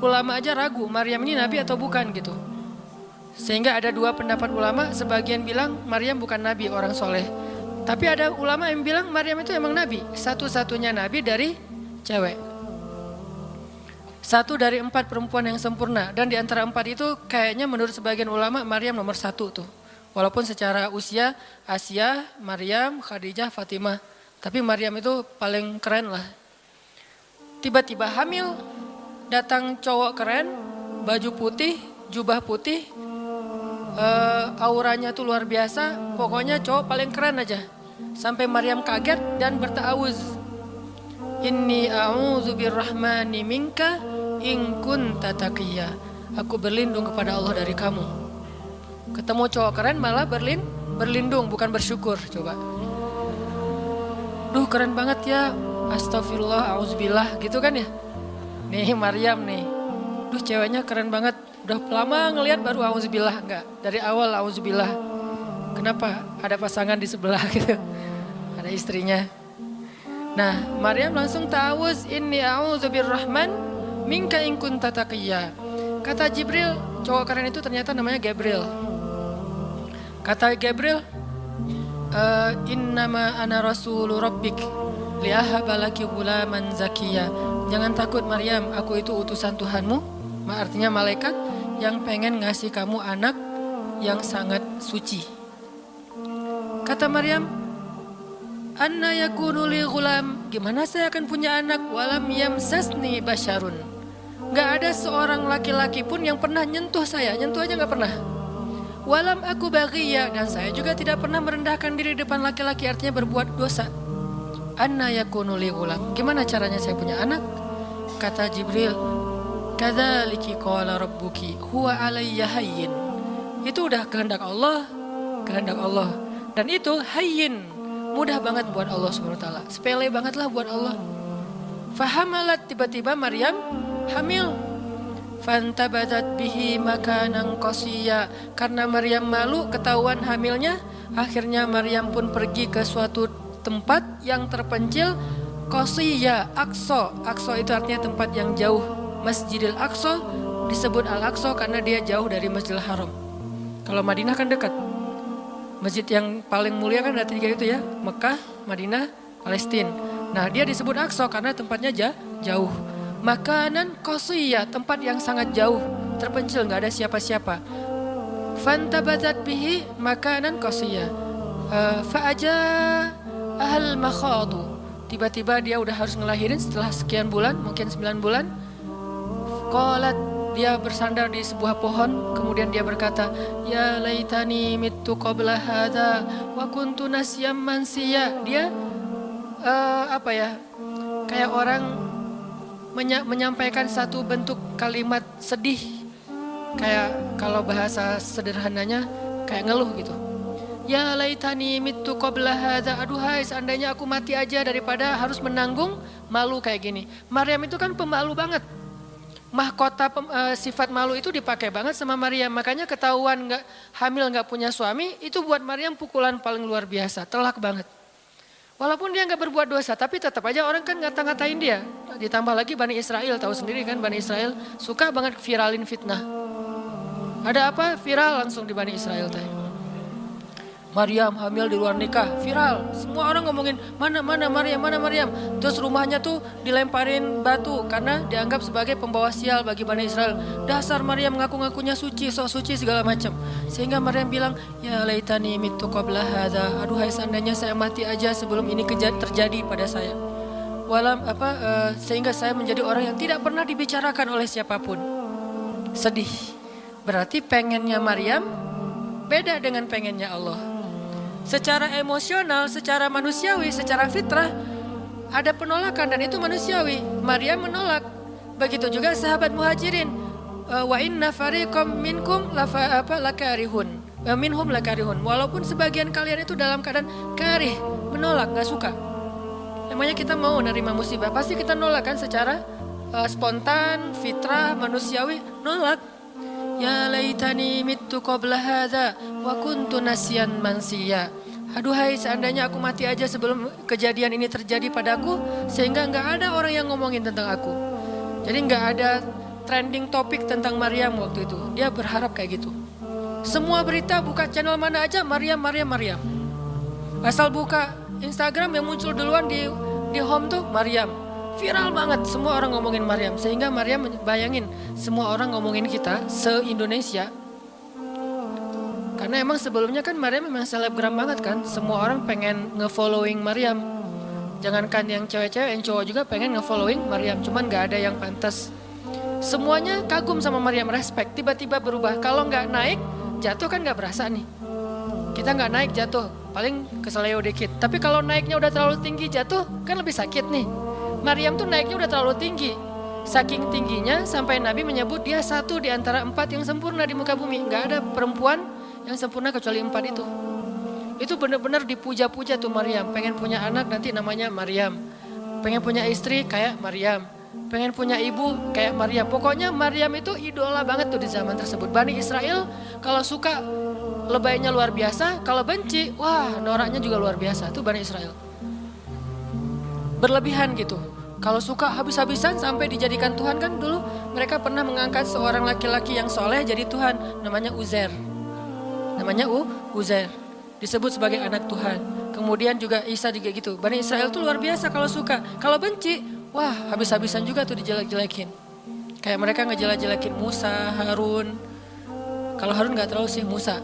ulama aja ragu Maryam ini nabi atau bukan gitu. Sehingga ada dua pendapat ulama, sebagian bilang Maryam bukan nabi, orang soleh. Tapi ada ulama yang bilang Maryam itu emang nabi, satu-satunya nabi dari cewek. Satu dari 4 perempuan yang sempurna. Dan di antara 4 itu kayaknya menurut sebagian ulama Maryam nomor 1 tuh. Walaupun secara usia Asia, Maryam, Khadijah, Fatimah. Tapi Maryam itu paling keren lah. Tiba-tiba hamil, datang cowok keren, baju putih, jubah putih, auranya tuh luar biasa. Pokoknya cowok paling keren aja. Sampai Maryam kaget dan berta'awuz. Inni a'udzu birrahmani minka in kunta taqiyya. Aku berlindung kepada Allah dari kamu. Ketemu cowok keren malah berlindung, bukan bersyukur. Coba. Duh, keren banget ya. Astagfirullah, auzubillah gitu kan ya. Nih Maryam nih. Duh, ceweknya keren banget. Udah lama ngelihat baru auzubillah, enggak. Dari awal auzubillah. Kenapa? Ada pasangan di sebelah gitu. Ada istrinya. Nah, Maryam langsung ta'awuz, inni a'udzu birrahman minka in kunta taqiyya. Kata Jibril, cowok keren itu ternyata namanya Gabriel. Kata Gabriel, innama ana rasulu rabbik liahaba laki ghulaman zakiyya. Jangan takut Maryam, aku itu utusan Tuhanmu. Artinya malaikat yang pengen ngasih kamu anak yang sangat suci. Kata Maryam, anna yakunu li ghulam, gimana saya akan punya anak walam yamsasni basyarun. Gak ada seorang laki-laki pun yang pernah nyentuh saya, nyentuh aja gak pernah. Walam aku baghiyya, dan saya juga tidak pernah merendahkan diri depan laki-laki, artinya berbuat dosa. Anna yakunu li ghulam, gimana caranya saya punya anak? Kata Jibril, kadzaliki qala rabbuki huwa alayya hayyin. Itu udah kehendak Allah. Dan itu hayyin, mudah banget buat Allah Subhanahu wa taala. Sepele banget lah buat Allah. Fahamalat, tiba-tiba Maryam hamil. Fantabadat bihi makanan qasiyya. Karena Maryam malu ketahuan hamilnya, akhirnya Maryam pun pergi ke suatu tempat yang terpencil, qasiyya, Aqsa. Aqsa itu artinya tempat yang jauh. Masjidil Aqsa disebut Al-Aqsa karena dia jauh dari Masjidil Haram. Kalau Madinah kan dekat. Masjid yang paling mulia kan ada 3 itu ya, Mekah, Madinah, Palestina. Nah, dia disebut Aqsa karena tempatnya jauh. Makanan qasiyya, tempat yang sangat jauh, terpencil, nggak ada siapa-siapa. Fantabatat bihi makanan qasiyya. Fa'aja ahal makhadu. Tiba-tiba dia udah harus ngelahirin setelah sekian bulan, mungkin 9 bulan. Qalat, dia bersandar di sebuah pohon, kemudian dia berkata, ya laitani mittu qabla hadza wa kuntu nasyam mansiya. Dia kayak orang menyampaikan satu bentuk kalimat sedih, kayak kalau bahasa sederhananya kayak ngeluh gitu. Ya laitani mittu qabla hadza. Aduhai seandainya aku mati aja daripada harus menanggung malu kayak gini. Maryam itu kan pemalu banget. Mahkota sifat malu itu dipakai banget sama Maryam. Makanya ketahuan hamil nggak punya suami itu buat Maryam pukulan paling luar biasa, telak banget. Walaupun dia nggak berbuat dosa, tapi tetap aja orang kan ngata-ngatain dia. Ditambah lagi Bani Israel, tahu sendiri kan Bani Israel suka banget viralin fitnah. Ada apa? Viral langsung di Bani Israel tadi. Maryam hamil di luar nikah, viral. Semua orang ngomongin mana Maryam, mana Maryam. Terus rumahnya tuh dilemparin batu karena dianggap sebagai pembawa sial bagi Bani Israel. Dasar Maryam ngaku-ngakunya suci, sok suci segala macam. Sehingga Maryam bilang, ya laitani mittu qabla hadza. Aduhai seandainya saya mati aja sebelum ini terjadi pada saya. Sehingga saya menjadi orang yang tidak pernah dibicarakan oleh siapapun. Sedih. Berarti pengennya Maryam beda dengan pengennya Allah. Secara emosional, secara manusiawi, secara fitrah ada penolakan dan itu manusiawi. Maryam menolak. Begitu juga sahabat Muhajirin. Wa inna fariqam minkum lakarihun. Minhum lakarihun. Walaupun sebagian kalian itu dalam keadaan karih, menolak, enggak suka. Namanya kita mau nerima musibah, pasti kita nolak kan secara spontan, fitrah, manusiawi, nolak. Ya laitani mittu qabla hadza wa kuntu nasyan mansiya. Aduhai seandainya aku mati aja sebelum kejadian ini terjadi padaku sehingga enggak ada orang yang ngomongin tentang aku. Jadi enggak ada trending topik tentang Maryam waktu itu. Dia berharap kayak gitu. Semua berita buka channel mana aja Maryam. Asal buka Instagram yang muncul duluan di home tuh Maryam. Viral banget, semua orang ngomongin Maryam. Sehingga Maryam bayangin, semua orang ngomongin kita se-Indonesia. Karena emang sebelumnya kan Maryam memang selebgram banget kan. Semua orang pengen nge-following Maryam. Jangankan yang cewek-cewek, yang cowok juga pengen nge-following Maryam. Cuman gak ada yang pantas. Semuanya kagum sama Maryam, respect. Tiba-tiba berubah, kalau gak naik, jatuh kan gak berasa nih. Kita gak naik jatuh, paling keseleo dikit. Tapi kalau naiknya udah terlalu tinggi jatuh, kan lebih sakit nih. Maryam tuh naiknya udah terlalu tinggi. Saking tingginya sampai Nabi menyebut dia satu di antara 4 yang sempurna di muka bumi. Gak ada perempuan yang sempurna kecuali 4 itu. Itu benar-benar dipuja-puja tuh Maryam. Pengen punya anak nanti namanya Maryam. Pengen punya istri kayak Maryam. Pengen punya ibu kayak Maryam. Pokoknya Maryam itu idola banget tuh di zaman tersebut. Bani Israel kalau suka lebaynya luar biasa. Kalau benci, wah noraknya juga luar biasa. Itu Bani Israel. Berlebihan gitu. Kalau suka habis-habisan sampai dijadikan Tuhan kan dulu mereka pernah mengangkat seorang laki-laki yang soleh jadi Tuhan. Namanya Uzair. Uzair. Disebut sebagai anak Tuhan. Kemudian juga Isa juga gitu. Bani Israel tuh luar biasa kalau suka. Kalau benci, wah habis-habisan juga tuh dijelek-jelekin. Kayak mereka ngejelek-jelekin Musa, Harun. Kalau Harun gak terlalu sih Musa.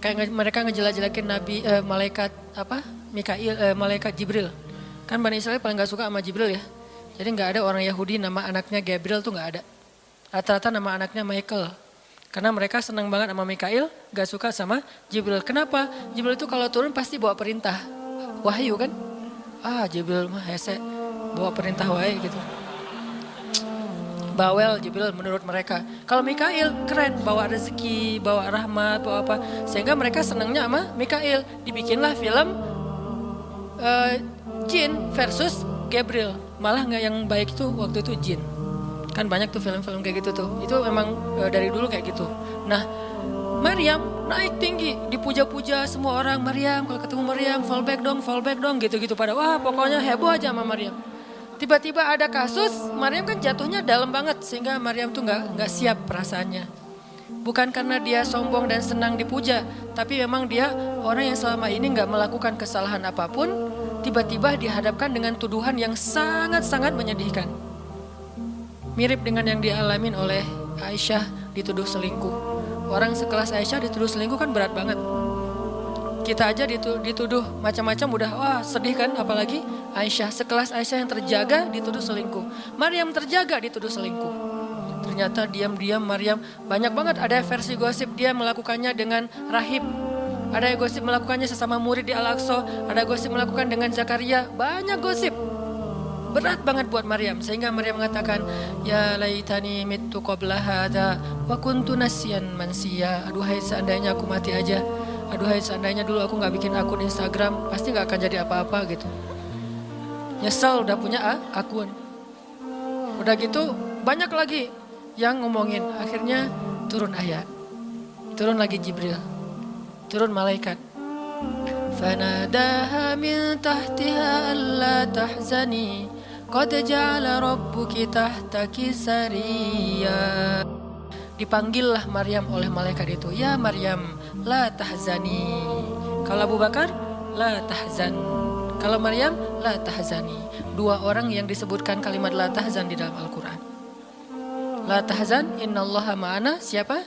Kayak mereka ngejelek-jelekin Nabi, malaikat malaikat Jibril. Kan Bani Israel paling gak suka sama Jibril ya. Jadi gak ada orang Yahudi nama anaknya Gabriel tuh gak ada. Rata-rata nama anaknya Michael. Karena mereka senang banget sama Mikail, gak suka sama Jibril. Kenapa? Jibril itu kalau turun pasti bawa perintah. Wahyu kan? Jibril mah hese, bawa perintah wae gitu. Bawel Jibril menurut mereka. Kalau Mikail keren, bawa rezeki, bawa rahmat, bawa apa. Sehingga mereka senangnya sama Mikail. Dibikinlah film Jin versus Gabriel. Malah nggak yang baik itu waktu itu Jin. Kan banyak tuh film-film kayak gitu tuh. Itu memang dari dulu kayak gitu. Nah Maryam naik tinggi, dipuja-puja semua orang. Maryam, kalau ketemu Maryam, fall back dong gitu-gitu pada. Wah pokoknya heboh aja sama Maryam. Tiba-tiba ada kasus, Maryam kan jatuhnya dalam banget sehingga Maryam tuh nggak siap perasaannya. Bukan karena dia sombong dan senang dipuja, tapi memang dia orang yang selama ini nggak melakukan kesalahan apapun, tiba-tiba dihadapkan dengan tuduhan yang sangat-sangat menyedihkan. Mirip dengan yang dialamin oleh Aisyah dituduh selingkuh. Orang sekelas Aisyah dituduh selingkuh kan berat banget. Kita aja dituduh macam-macam udah sedih kan, apalagi Aisyah, sekelas Aisyah yang terjaga dituduh selingkuh. Maryam terjaga dituduh selingkuh. Ternyata diam-diam Maryam banyak banget ada versi gosip dia melakukannya dengan rahib. Ada yang gosip melakukannya sesama murid di Al-Aqsa, ada gosip melakukan dengan Zakaria, banyak gosip. Berat banget buat Maryam. Sehingga Maryam mengatakan, ya laitani mittu qabla hadza wa kuntu nasiyan mansiya. Aduhai seandainya aku mati aja. Aduhai seandainya dulu aku gak bikin akun Instagram, pasti gak akan jadi apa-apa gitu. Nyesel udah punya akun. Udah gitu banyak lagi yang ngomongin. Akhirnya turun ayat. Turun lagi Jibril. Turun malaikat. Fanadaha min tahtiha alla tahzani qad ja'ala rabbuki tahtaki sariya. Dipanggillah Maryam oleh malaikat itu. Ya Maryam, la tahzani. Kalau Abu Bakar, la tahzan. Kalau Maryam, la tahzani. Dua orang yang disebutkan kalimat la tahzan di dalam Al-Quran. La tahzan, innallaha ma'ana. Siapa?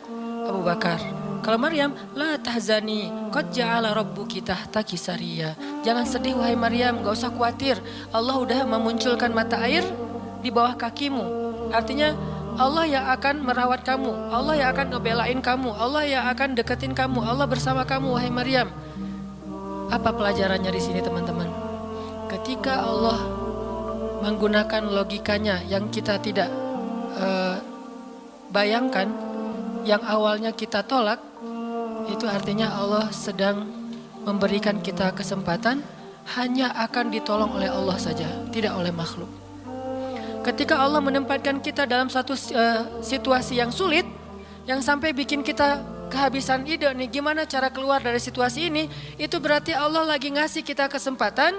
Abu Bakar. Kalau Maryam, la tahzani, qad ja'ala rabbuki tahtaki sariya. Jangan sedih wahai Maryam, gak usah khawatir. Allah udah memunculkan mata air di bawah kakimu. Artinya Allah yang akan merawat kamu, Allah yang akan ngebelain kamu, Allah yang akan deketin kamu, Allah bersama kamu wahai Maryam. Apa pelajarannya di sini teman-teman? Ketika Allah menggunakan logikanya yang kita tidak bayangkan, yang awalnya kita tolak, itu artinya Allah sedang memberikan kita kesempatan hanya akan ditolong oleh Allah saja, tidak oleh makhluk. Ketika Allah menempatkan kita dalam satu situasi yang sulit, yang sampai bikin kita kehabisan ide nih gimana cara keluar dari situasi ini, itu berarti Allah lagi ngasih kita kesempatan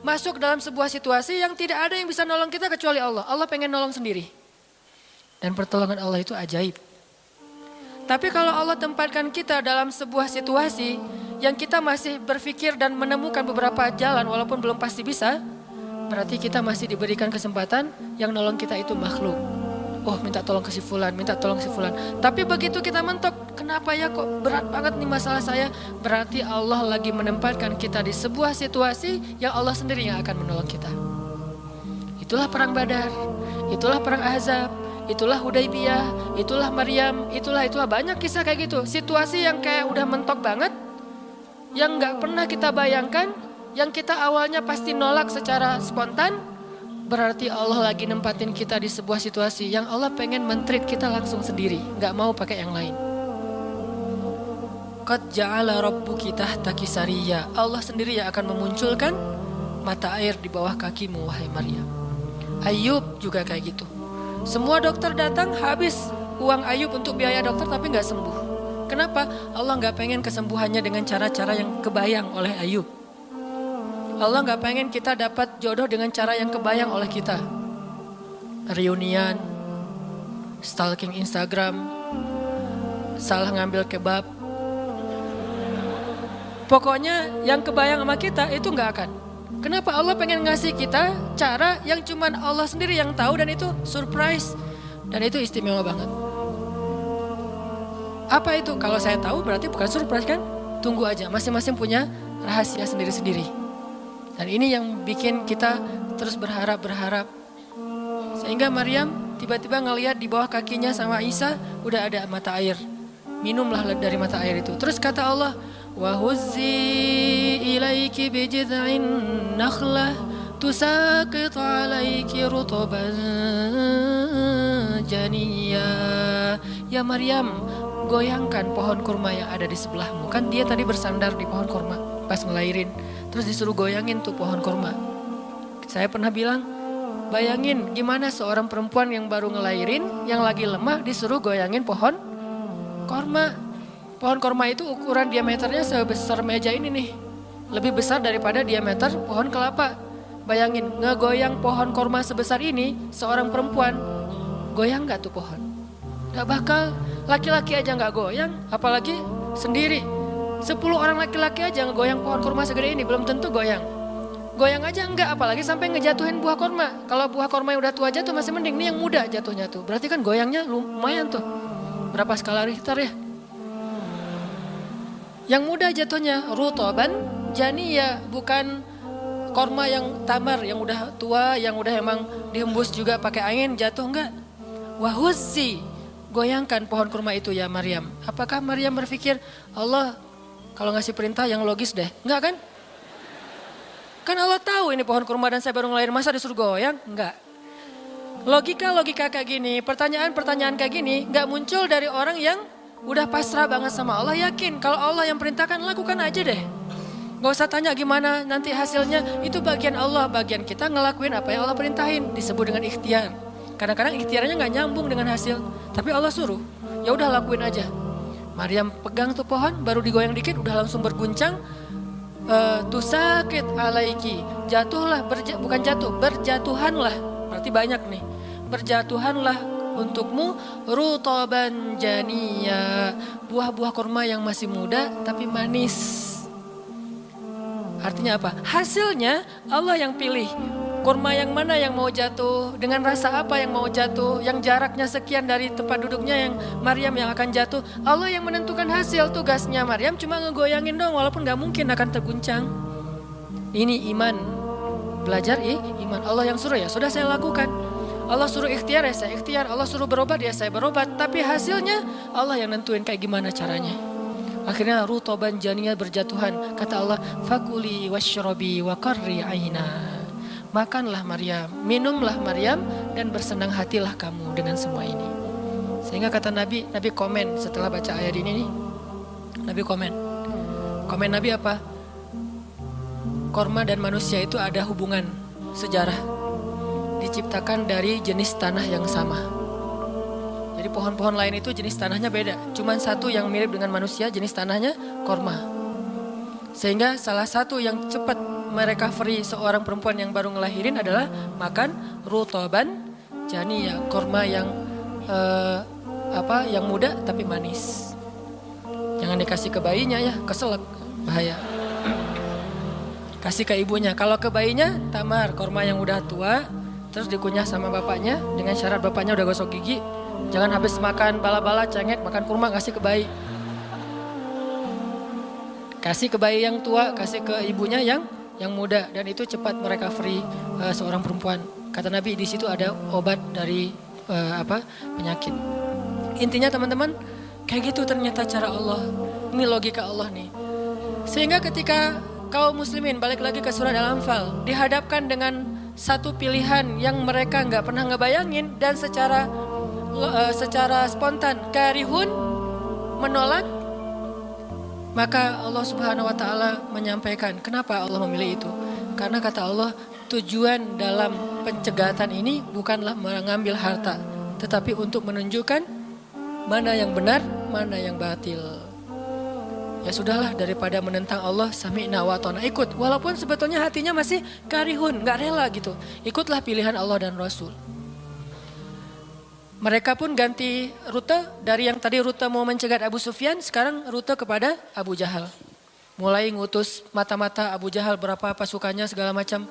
masuk dalam sebuah situasi yang tidak ada yang bisa nolong kita kecuali Allah. Allah pengen nolong sendiri. Dan pertolongan Allah itu ajaib. Tapi kalau Allah tempatkan kita dalam sebuah situasi yang kita masih berpikir dan menemukan beberapa jalan walaupun belum pasti bisa, berarti kita masih diberikan kesempatan yang nolong kita itu makhluk. Oh minta tolong ke si fulan, minta tolong si fulan. Tapi begitu kita mentok, kenapa ya kok berat banget nih masalah saya? Berarti Allah lagi menempatkan kita di sebuah situasi yang Allah sendiri yang akan menolong kita. Itulah perang Badar, itulah perang Ahzab, itulah Hudaybiyah, itulah Maryam, itulah banyak kisah kayak gitu. Situasi yang kayak udah mentok banget, yang gak pernah kita bayangkan, yang kita awalnya pasti nolak secara spontan, berarti Allah lagi nempatin kita di sebuah situasi yang Allah pengen men-treat kita langsung sendiri, gak mau pakai yang lain. Qad ja'ala rabbuki tahtaki sariya. Allah sendiri yang akan memunculkan mata air di bawah kakimu wahai Maryam. Ayub juga kayak gitu. Semua dokter datang habis uang Ayub untuk biaya dokter tapi gak sembuh. Kenapa? Allah gak pengen kesembuhannya dengan cara-cara yang kebayang oleh Ayub. Allah gak pengen kita dapat jodoh dengan cara yang kebayang oleh kita. Reunian, stalking Instagram, salah ngambil kebab. Pokoknya yang kebayang sama kita itu gak akan. Kenapa? Allah pengen ngasih kita cara yang cuman Allah sendiri yang tahu dan itu surprise. Dan itu istimewa banget. Apa itu? Kalau saya tahu berarti bukan surprise kan? Tunggu aja, masing-masing punya rahasia sendiri-sendiri. Dan ini yang bikin kita terus berharap. Sehingga Maryam tiba-tiba ngelihat di bawah kakinya sama Isa udah ada mata air. Minumlah dari mata air itu. Terus kata Allah, wa huzzi ilaiki bijid'in nakhlah tusaqit alaiki rutban janiyya. Ya Maryam, goyangkan pohon kurma yang ada di sebelahmu. Kan dia tadi bersandar di pohon kurma pas ngelahirin. Terus disuruh goyangin tuh pohon kurma. Saya pernah bilang, bayangin gimana seorang perempuan yang baru ngelahirin, yang lagi lemah disuruh goyangin pohon kurma. Pohon kurma itu ukuran diameternya sebesar meja ini nih. Lebih besar daripada diameter pohon kelapa. Bayangin, ngegoyang pohon kurma sebesar ini, seorang perempuan, goyang gak tuh pohon? Gak bakal, laki-laki aja gak goyang, apalagi sendiri. 10 orang laki-laki aja ngegoyang pohon kurma segede ini, belum tentu goyang. Goyang aja enggak, apalagi sampai ngejatuhin buah kurma. Kalau buah kurma yang udah tua jatuh masih mending, ini yang muda jatuhnya tuh. Berarti kan goyangnya lumayan tuh. Berapa skala Richter ya? Yang muda jatuhnya rutoban janiyya, bukan kurma yang tamar, yang udah tua, yang udah emang dihembus juga pakai angin jatuh enggak. Wahuzzi, goyangkan pohon kurma itu ya Maryam. Apakah Maryam berpikir Allah kalau ngasih perintah yang logis deh? Enggak kan? Kan Allah tahu ini pohon kurma dan saya baru ngelahirin, masa disuruh goyang? Enggak. Logika kayak gini, pertanyaan kayak gini gak muncul dari orang yang udah pasrah banget sama Allah, yakin kalau Allah yang perintahkan lakukan aja deh. Gak usah tanya gimana nanti hasilnya, itu bagian Allah, bagian kita ngelakuin apa yang Allah perintahin, disebut dengan ikhtiar. Kadang-kadang ikhtiarnya gak nyambung dengan hasil, tapi Allah suruh, ya udah lakuin aja. Maryam pegang tuh pohon, baru digoyang dikit udah langsung berguncang. Tusakit alaiki, jatuhlah, berjatuhanlah, berarti banyak nih. Berjatuhanlah untukmu rutaban janiya, buah-buah kurma yang masih muda tapi manis. Artinya apa? Hasilnya Allah yang pilih. Kurma yang mana yang mau jatuh, dengan rasa apa yang mau jatuh, yang jaraknya sekian dari tempat duduknya yang Maryam yang akan jatuh. Allah yang menentukan hasil, tugasnya Maryam cuma ngegoyangin dong, walaupun gak mungkin akan terguncang. Ini iman, belajar iman. Allah yang suruh, ya sudah saya lakukan. Allah suruh ikhtiar, ya saya ikhtiar. Allah suruh berobat, ya saya berobat. Tapi hasilnya Allah yang nentuin kayak gimana caranya. Akhirnya rutoban janiyah, berjatuhan. Kata Allah, fakuli washrobi wa qarri aina. Makanlah Maryam, minumlah Maryam, dan bersenang hatilah kamu dengan semua ini. Sehingga kata Nabi komen setelah baca ayat ini nih. Nabi komen Nabi apa? Korma dan manusia itu ada hubungan sejarah. Diciptakan dari jenis tanah yang sama. Jadi pohon-pohon lain itu jenis tanahnya beda. Cuman satu yang mirip dengan manusia, jenis tanahnya korma. Sehingga salah satu yang cepat mereka free seorang perempuan yang baru ngelahirin adalah makan rutoban jani, ya korma yang yang muda tapi manis. Jangan dikasih ke bayinya ya, keselak, bahaya. Kasih ke ibunya. Kalau ke bayinya tamar, korma yang udah tua, terus dikunyah sama bapaknya dengan syarat bapaknya udah gosok gigi. Jangan habis makan bala-bala cengek, makan kurma kasih ke bayi. Kasih ke bayi yang tua, kasih ke ibunya yang muda, dan itu cepat mereka free seorang perempuan. Kata Nabi di situ ada obat dari penyakit. Intinya teman-teman, kayak gitu ternyata cara Allah. Ini logika Allah nih. Sehingga ketika kaum muslimin, balik lagi ke surat Al-Anfal, dihadapkan dengan satu pilihan yang mereka nggak pernah ngebayangin dan secara spontan karihun, menolak. Maka Allah Subhanahu wa taala menyampaikan kenapa Allah memilih itu. Karena kata Allah, tujuan dalam pencegatan ini bukanlah mengambil harta, tetapi untuk menunjukkan mana yang benar, mana yang batil. Ya sudahlah, daripada menentang Allah, sami'na wa ata'na, ikut. Walaupun sebetulnya hatinya masih karihun, gak rela gitu. Ikutlah pilihan Allah dan Rasul. Mereka pun ganti rute, dari yang tadi rute mau mencegat Abu Sufyan, sekarang rute kepada Abu Jahal. Mulai ngutus mata-mata Abu Jahal, berapa pasukannya segala macam,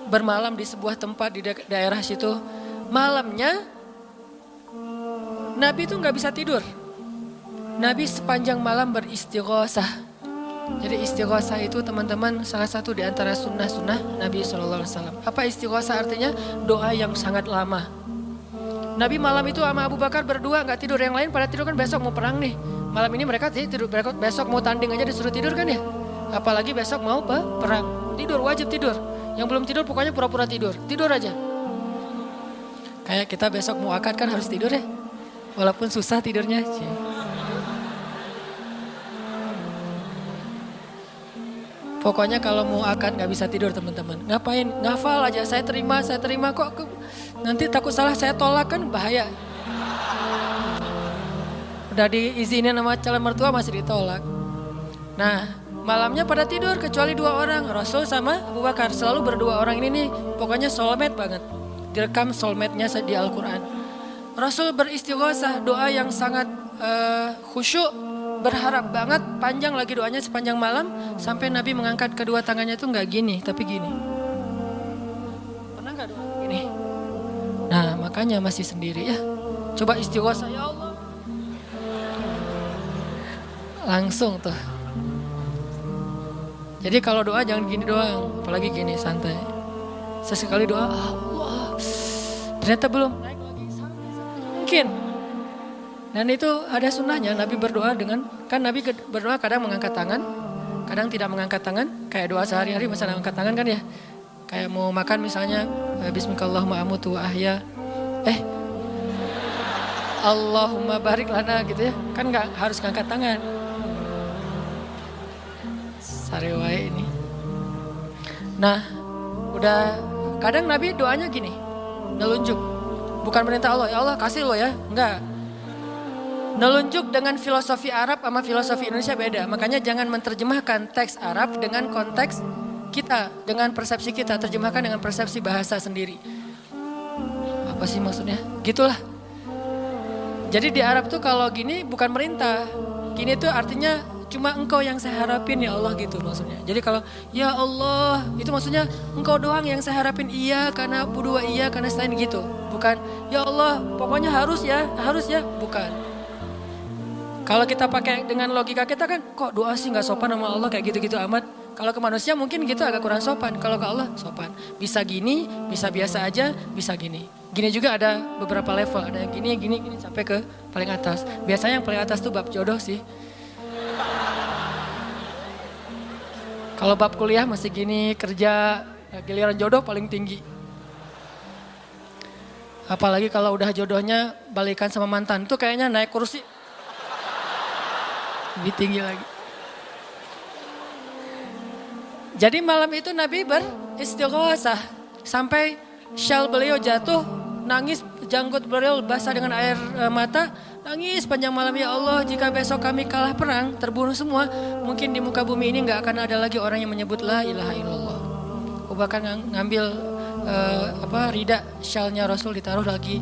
bermalam di sebuah tempat di daerah situ. Malamnya Nabi itu gak bisa tidur. Nabi sepanjang malam beristighosah. Jadi istighosah itu teman-teman salah satu di antara sunnah-sunnah Nabi SAW. Apa istighosah artinya? Doa yang sangat lama. Nabi malam itu sama Abu Bakar berdua gak tidur, yang lain pada tidur kan besok mau perang nih. Malam ini mereka tidur, besok mau tanding aja disuruh tidur kan ya. Apalagi besok mau perang, tidur, wajib tidur. Yang belum tidur pokoknya pura-pura tidur aja. Kayak kita besok mau akad kan harus tidur ya. Walaupun susah tidurnya. Pokoknya kalau mau akad gak bisa tidur teman-teman. Ngapain? Ngafal aja, saya terima kok. Nanti takut salah saya tolak kan bahaya. Udah diizinin sama calon mertua masih ditolak. Nah malamnya pada tidur kecuali 2 orang. Rasul sama Abu Bakar, selalu berdua orang ini nih. Pokoknya soulmate banget. Direkam soulmate-nya di Al-Quran. Rasul beristighosah, doa yang sangat khusyuk. Berharap banget, panjang lagi doanya sepanjang malam. Sampai Nabi mengangkat kedua tangannya itu gak gini, tapi gini. Pernah gak doa gini? Nah makanya masih sendiri ya. Coba istighosah, ya Allah. Langsung tuh. Jadi kalau doa jangan gini doang, apalagi gini, santai. Sesekali doa, Allah. Ternyata belum, naik lagi, mungkin. Dan itu ada sunnahnya, Nabi berdoa dengan, kan Nabi berdoa kadang mengangkat tangan, kadang tidak mengangkat tangan, kayak doa sehari-hari masa angkat tangan kan ya. Kayak mau makan misalnya, bismillahirrahmanirrahim amutu wa ahya. Allahumma barik lana gitu ya. Kan nggak harus ngangkat tangan. Sarewai ini. Nah, udah kadang Nabi doanya gini, nelunjuk. Bukan perintah Allah, ya Allah kasih lo ya. Enggak. Nelunjuk dengan filosofi Arab sama filosofi Indonesia beda. Makanya jangan menerjemahkan teks Arab dengan konteks kita, dengan persepsi kita. Terjemahkan dengan persepsi bahasa sendiri. Apa sih maksudnya? Gitulah. Jadi di Arab tuh kalau gini bukan merintah. Gini tuh artinya cuma engkau yang saya harapin ya Allah gitu maksudnya. Jadi kalau ya Allah itu maksudnya engkau doang yang saya harapin, iya karena berdua iya karena selain gitu. Bukan ya Allah pokoknya harus ya bukan. Kalau kita pakai dengan logika kita kan kok doa sih gak sopan sama Allah kayak gitu-gitu amat. Kalau ke manusia mungkin gitu agak kurang sopan. Kalau ke Allah sopan. Bisa gini, bisa biasa aja, bisa gini. Gini juga ada beberapa level. Ada yang gini sampai ke paling atas. Biasanya yang paling atas tuh bab jodoh sih. Kalau bab kuliah masih gini, kerja, giliran jodoh paling tinggi. Apalagi kalau udah jodohnya balikan sama mantan. Tuh kayaknya naik kursi. Lebih tinggi lagi. Jadi malam itu Nabi beristighosah sampai syal beliau jatuh, nangis, janggut beliau basah dengan air mata, nangis panjang malam, ya Allah jika besok kami kalah perang, terbunuh semua, mungkin di muka bumi ini gak akan ada lagi orang yang menyebut la ilaha illallah. Abu Bakar ngambil rida syalnya Rasul ditaruh lagi,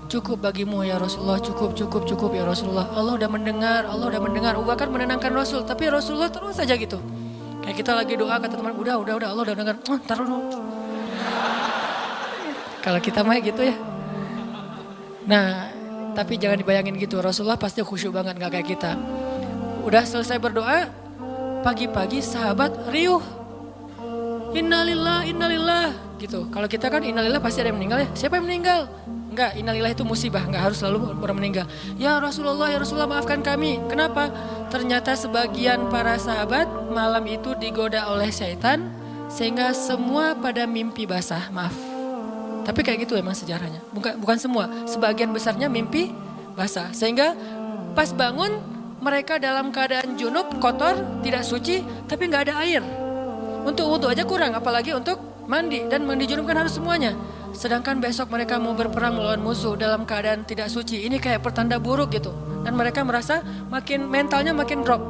cukup bagimu ya Rasulullah, cukup ya Rasulullah. Allah udah mendengar. Abu Bakar menenangkan Rasul, tapi Rasulullah terus saja gitu. Kayak kita lagi doa kata teman, udah Allah udah dengar. Taruh dong. Kalau kita mah gitu ya. Nah, tapi jangan dibayangin gitu. Rasulullah pasti khusyuk banget, gak kayak kita. Udah selesai berdoa, pagi-pagi sahabat riuh. Innalillah gitu. Kalau kita kan innalillah pasti ada yang meninggal ya. Siapa yang meninggal? Enggak, innalillah itu musibah, enggak harus selalu orang meninggal. Ya Rasulullah maafkan kami. Kenapa? Ternyata sebagian para sahabat malam itu digoda oleh syaitan sehingga semua pada mimpi basah, maaf. Tapi kayak gitu emang sejarahnya. Bukan semua, sebagian besarnya mimpi basah. Sehingga pas bangun mereka dalam keadaan junub, kotor, tidak suci, tapi enggak ada air. Untuk wudu aja kurang, apalagi untuk mandi. Dan mandi junub kan harus semuanya. Sedangkan besok mereka mau berperang melawan musuh dalam keadaan tidak suci. Ini kayak pertanda buruk gitu. Dan mereka merasa mentalnya makin drop.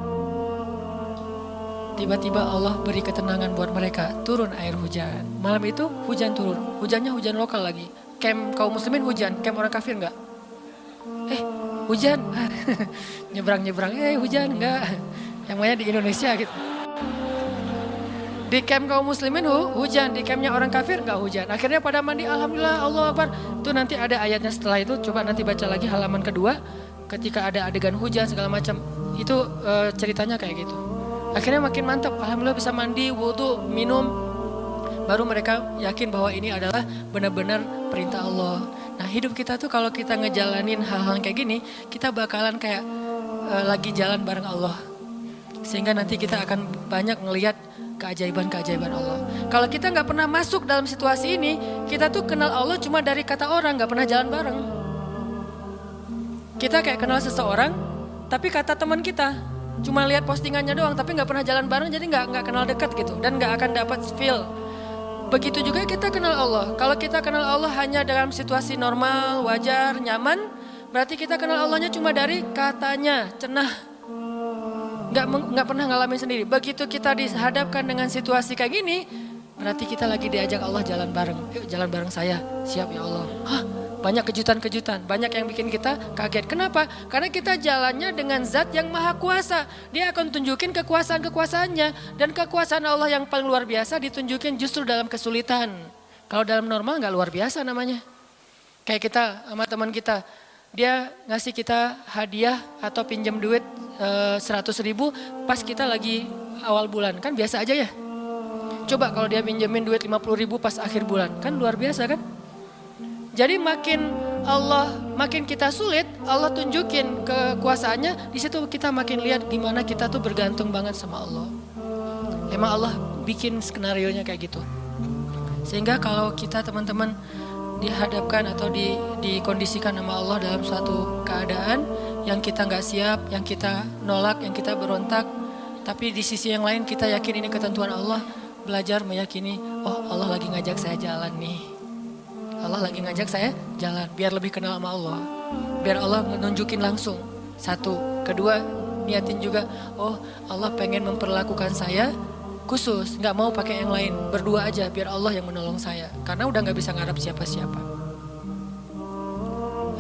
Tiba-tiba Allah beri ketenangan buat mereka. Turun air hujan. Malam itu hujan turun. Hujannya hujan lokal lagi. Camp kaum muslimin hujan. Camp orang kafir enggak. Hujan. Nyebrang-nyebrang. Hujan enggak. Yang namanya di Indonesia gitu. Di camp kaum muslimin hujan, di campnya orang kafir enggak hujan. Akhirnya pada mandi, alhamdulillah, Allah Akbar. Itu nanti ada ayatnya setelah itu, coba nanti baca lagi halaman kedua. Ketika ada adegan hujan segala macam, itu ceritanya kayak gitu. Akhirnya makin mantap, alhamdulillah bisa mandi, wudu, minum. Baru mereka yakin bahwa ini adalah benar-benar perintah Allah. Nah hidup kita tuh kalau kita ngejalanin hal-hal kayak gini, kita bakalan kayak lagi jalan bareng Allah. Sehingga nanti kita akan banyak ngelihat keajaiban-keajaiban Allah. Kalau kita nggak pernah masuk dalam situasi ini, kita tuh kenal Allah cuma dari kata orang, nggak pernah jalan bareng. Kita kayak kenal seseorang, tapi kata teman kita, cuma lihat postingannya doang, tapi nggak pernah jalan bareng, jadi nggak kenal dekat gitu, dan nggak akan dapat feel. Begitu juga kita kenal Allah. Kalau kita kenal Allah hanya dalam situasi normal, wajar, nyaman, berarti kita kenal Allahnya cuma dari katanya, cenah. Nggak pernah ngalamin sendiri. Begitu kita dihadapkan dengan situasi kayak gini, berarti kita lagi diajak Allah jalan bareng. Yuk jalan bareng saya, siap ya Allah. Banyak kejutan-kejutan, banyak yang bikin kita kaget. Kenapa? Karena kita jalannya dengan zat yang maha kuasa. Dia akan tunjukin kekuasaan-kekuasaannya. Dan kekuasaan Allah yang paling luar biasa ditunjukin justru dalam kesulitan. Kalau dalam normal nggak luar biasa namanya. Kayak kita sama teman kita, dia ngasih kita hadiah atau pinjam duit 100.000 pas kita lagi awal bulan, kan biasa aja ya. Coba kalau dia pinjemin duit 50.000 pas akhir bulan, kan luar biasa kan. Jadi makin Allah makin kita sulit, Allah tunjukin kekuasaannya, di situ kita makin lihat gimana kita tuh bergantung banget sama Allah. Emang Allah bikin skenarionya kayak gitu. Sehingga kalau kita teman-teman dihadapkan atau dikondisikan sama Allah dalam suatu keadaan yang kita nggak siap, yang kita nolak, yang kita berontak, tapi di sisi yang lain kita yakin ini ketentuan Allah, belajar meyakini, oh Allah lagi ngajak saya jalan nih. Allah lagi ngajak saya jalan, biar lebih kenal sama Allah. Biar Allah menunjukin langsung. Satu, kedua, niatin juga, oh Allah pengen memperlakukan saya khusus, nggak mau pakai yang lain, berdua aja biar Allah yang menolong saya, karena udah nggak bisa ngarap siapa-siapa.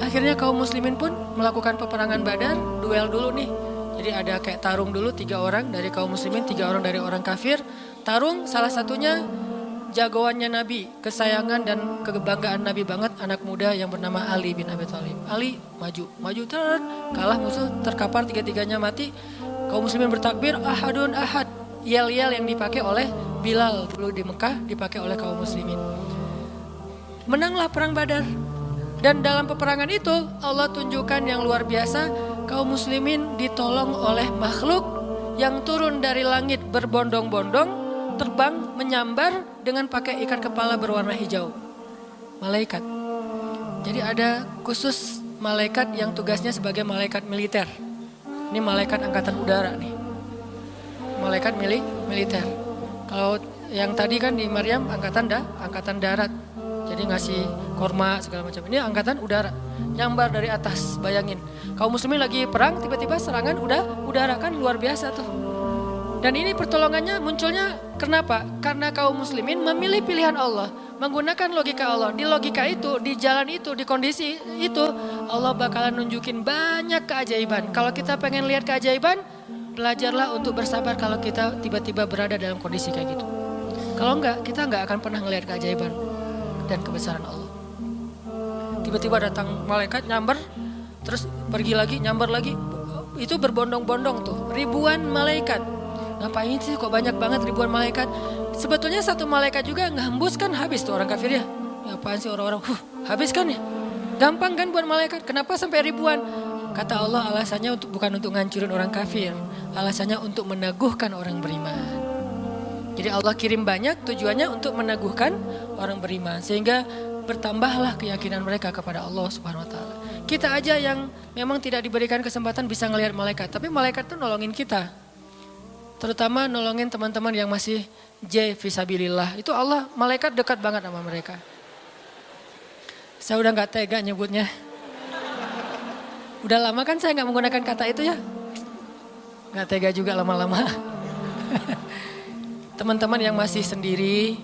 Akhirnya kaum muslimin pun melakukan peperangan Badar, duel dulu nih. Jadi ada kayak tarung dulu, 3 orang dari kaum muslimin, 3 orang dari orang kafir. Tarung, salah satunya jagoannya Nabi, kesayangan dan kebanggaan Nabi banget, anak muda yang bernama Ali bin Abi Thalib. Ali maju kalah musuh, terkapar 3-3-nya mati. Kaum muslimin bertakbir, ahadun ahad. Yel-yel yang dipakai oleh Bilal dulu di Mekah dipakai oleh kaum muslimin. Menanglah perang Badar. Dan dalam peperangan itu Allah tunjukkan yang luar biasa, kaum muslimin ditolong oleh makhluk yang turun dari langit berbondong-bondong, terbang menyambar dengan pakai ikat kepala berwarna hijau. Malaikat. Jadi ada khusus malaikat yang tugasnya sebagai malaikat militer. Ini malaikat angkatan udara nih. Malaikat militer. Kalau yang tadi kan di Maryam angkatan darat. Jadi ngasih korma segala macam. Ini angkatan udara. Nyambar dari atas, bayangin. Kaum muslimin lagi perang, tiba-tiba serangan udara kan luar biasa tuh. Dan ini pertolongannya munculnya kenapa? Karena kaum muslimin memilih pilihan Allah, menggunakan logika Allah. Di logika itu, di jalan itu, di kondisi itu, Allah bakalan nunjukin banyak keajaiban. Kalau kita pengen lihat keajaiban, belajarlah untuk bersabar kalau kita tiba-tiba berada dalam kondisi kayak gitu. Kalau enggak, kita enggak akan pernah ngelihat keajaiban dan kebesaran Allah. Tiba-tiba datang malaikat nyamber, terus pergi lagi, nyamber lagi. Itu berbondong-bondong tuh, ribuan malaikat. Ngapain sih kok banyak banget ribuan malaikat? Sebetulnya satu malaikat juga ngehembus kan habis tuh orang kafir ya. Apaan sih orang-orang, habis kan ya? Gampang kan buat malaikat, kenapa sampai ribuan? Kata Allah alasannya bukan untuk ngancurin orang kafir. Alasannya untuk meneguhkan orang beriman. Jadi Allah kirim banyak tujuannya untuk meneguhkan orang beriman. Sehingga bertambahlah keyakinan mereka kepada Allah Subhanahu Wa Taala. Kita aja yang memang tidak diberikan kesempatan bisa ngelihat malaikat. Tapi malaikat tuh nolongin kita. Terutama nolongin teman-teman yang masih fisabilillah. Itu Allah, malaikat dekat banget sama mereka. Saya udah gak tega nyebutnya. Udah lama kan saya gak menggunakan kata itu ya. Gak tega juga lama-lama. Teman-teman yang masih sendiri,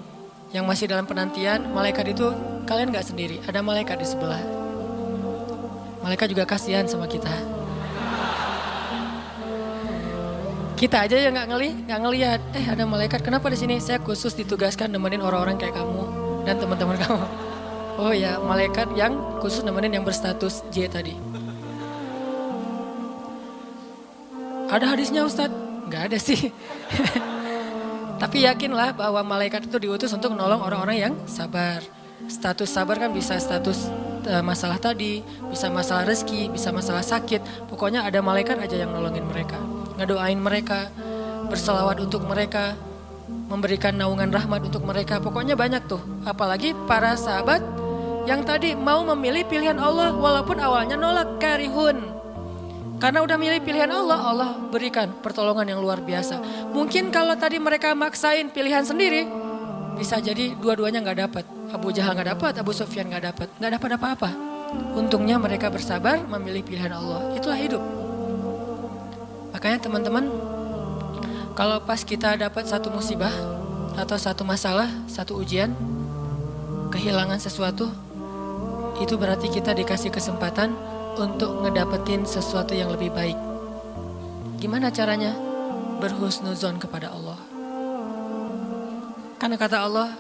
yang masih dalam penantian, malaikat itu kalian gak sendiri. Ada malaikat di sebelah. Malaikat juga kasihan sama kita. Kita aja yang nggak ngelihat. Ada malaikat. Kenapa di sini? Saya khusus ditugaskan nemenin orang-orang kayak kamu dan teman-teman kamu. Oh ya, malaikat yang khusus nemenin yang berstatus J tadi. Ada hadisnya Ustadz? Nggak ada sih. Tapi yakinlah bahwa malaikat itu diutus untuk menolong orang-orang yang sabar. Status sabar kan bisa status masalah tadi, bisa masalah rezeki, bisa masalah sakit. Pokoknya ada malaikat aja yang nolongin mereka. Ngedoain mereka, berselawat untuk mereka, memberikan naungan rahmat untuk mereka. Pokoknya banyak tuh. Apalagi para sahabat yang tadi mau memilih pilihan Allah walaupun awalnya nolak, karihun. Karena udah milih pilihan Allah, Allah berikan pertolongan yang luar biasa. Mungkin kalau tadi mereka maksain pilihan sendiri, bisa jadi dua-duanya gak dapat. Abu Jahal gak dapat, Abu Sufyan gak dapat apa-apa. Untungnya mereka bersabar memilih pilihan Allah. Itulah hidup. Makanya teman-teman, kalau pas kita dapat satu musibah atau satu masalah, satu ujian, kehilangan sesuatu, itu berarti kita dikasih kesempatan untuk ngedapetin sesuatu yang lebih baik. Gimana caranya? Berhusnuzon kepada Allah. Karena kata Allah,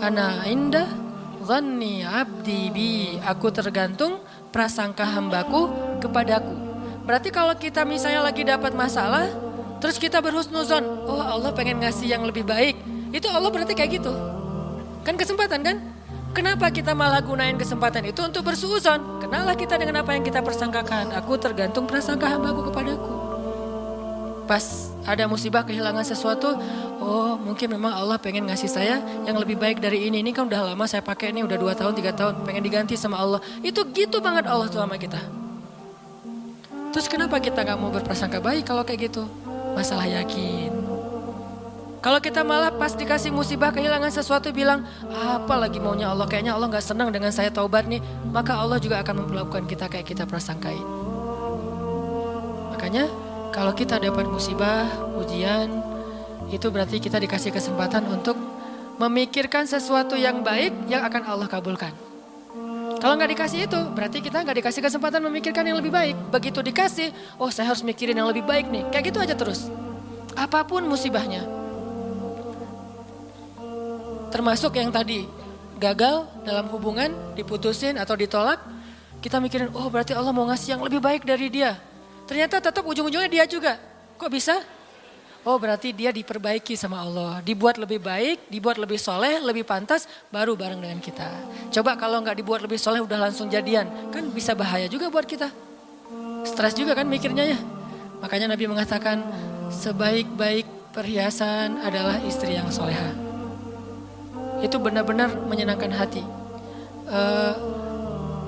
ana inda dhanni abdi bi, aku tergantung prasangka hambaku kepadaku. Berarti kalau kita misalnya lagi dapat masalah, terus kita berhusnuzon, oh Allah pengen ngasih yang lebih baik. Itu Allah berarti kayak gitu. Kan kesempatan kan? Kenapa kita malah gunain kesempatan itu untuk bersuuzon? Kenalah kita dengan apa yang kita persangkakan. Aku tergantung prasangka hambaku kepadaku. Pas ada musibah kehilangan sesuatu, oh mungkin memang Allah pengen ngasih saya yang lebih baik dari ini. Ini kan udah lama saya pakai, ini udah 2 tahun 3 tahun, pengen diganti sama Allah. Itu gitu banget Allah tuh sama kita. Terus kenapa kita gak mau berprasangka baik kalau kayak gitu? Masalah yakin. Kalau kita malah pas dikasih musibah kehilangan sesuatu bilang, apa lagi maunya Allah, kayaknya Allah gak senang dengan saya taubat nih. Maka Allah juga akan memperlakukan kita kayak kita prasangkain. Makanya kalau kita dapat musibah, ujian, itu berarti kita dikasih kesempatan untuk memikirkan sesuatu yang baik yang akan Allah kabulkan. Kalau nggak dikasih itu, berarti kita nggak dikasih kesempatan memikirkan yang lebih baik. Begitu dikasih, oh saya harus mikirin yang lebih baik nih. Kayak gitu aja terus. Apapun musibahnya. Termasuk yang tadi, gagal dalam hubungan, diputusin atau ditolak. Kita mikirin, oh berarti Allah mau ngasih yang lebih baik dari dia. Ternyata tetap ujung-ujungnya dia juga. Kok bisa? Oh berarti dia diperbaiki sama Allah. Dibuat lebih baik, dibuat lebih soleh, lebih pantas, baru bareng dengan kita. Coba kalau nggak dibuat lebih soleh udah langsung jadian. Kan bisa bahaya juga buat kita. Stres juga kan mikirnya ya. Makanya Nabi mengatakan sebaik-baik perhiasan adalah istri yang soleha. Itu benar-benar menyenangkan hati.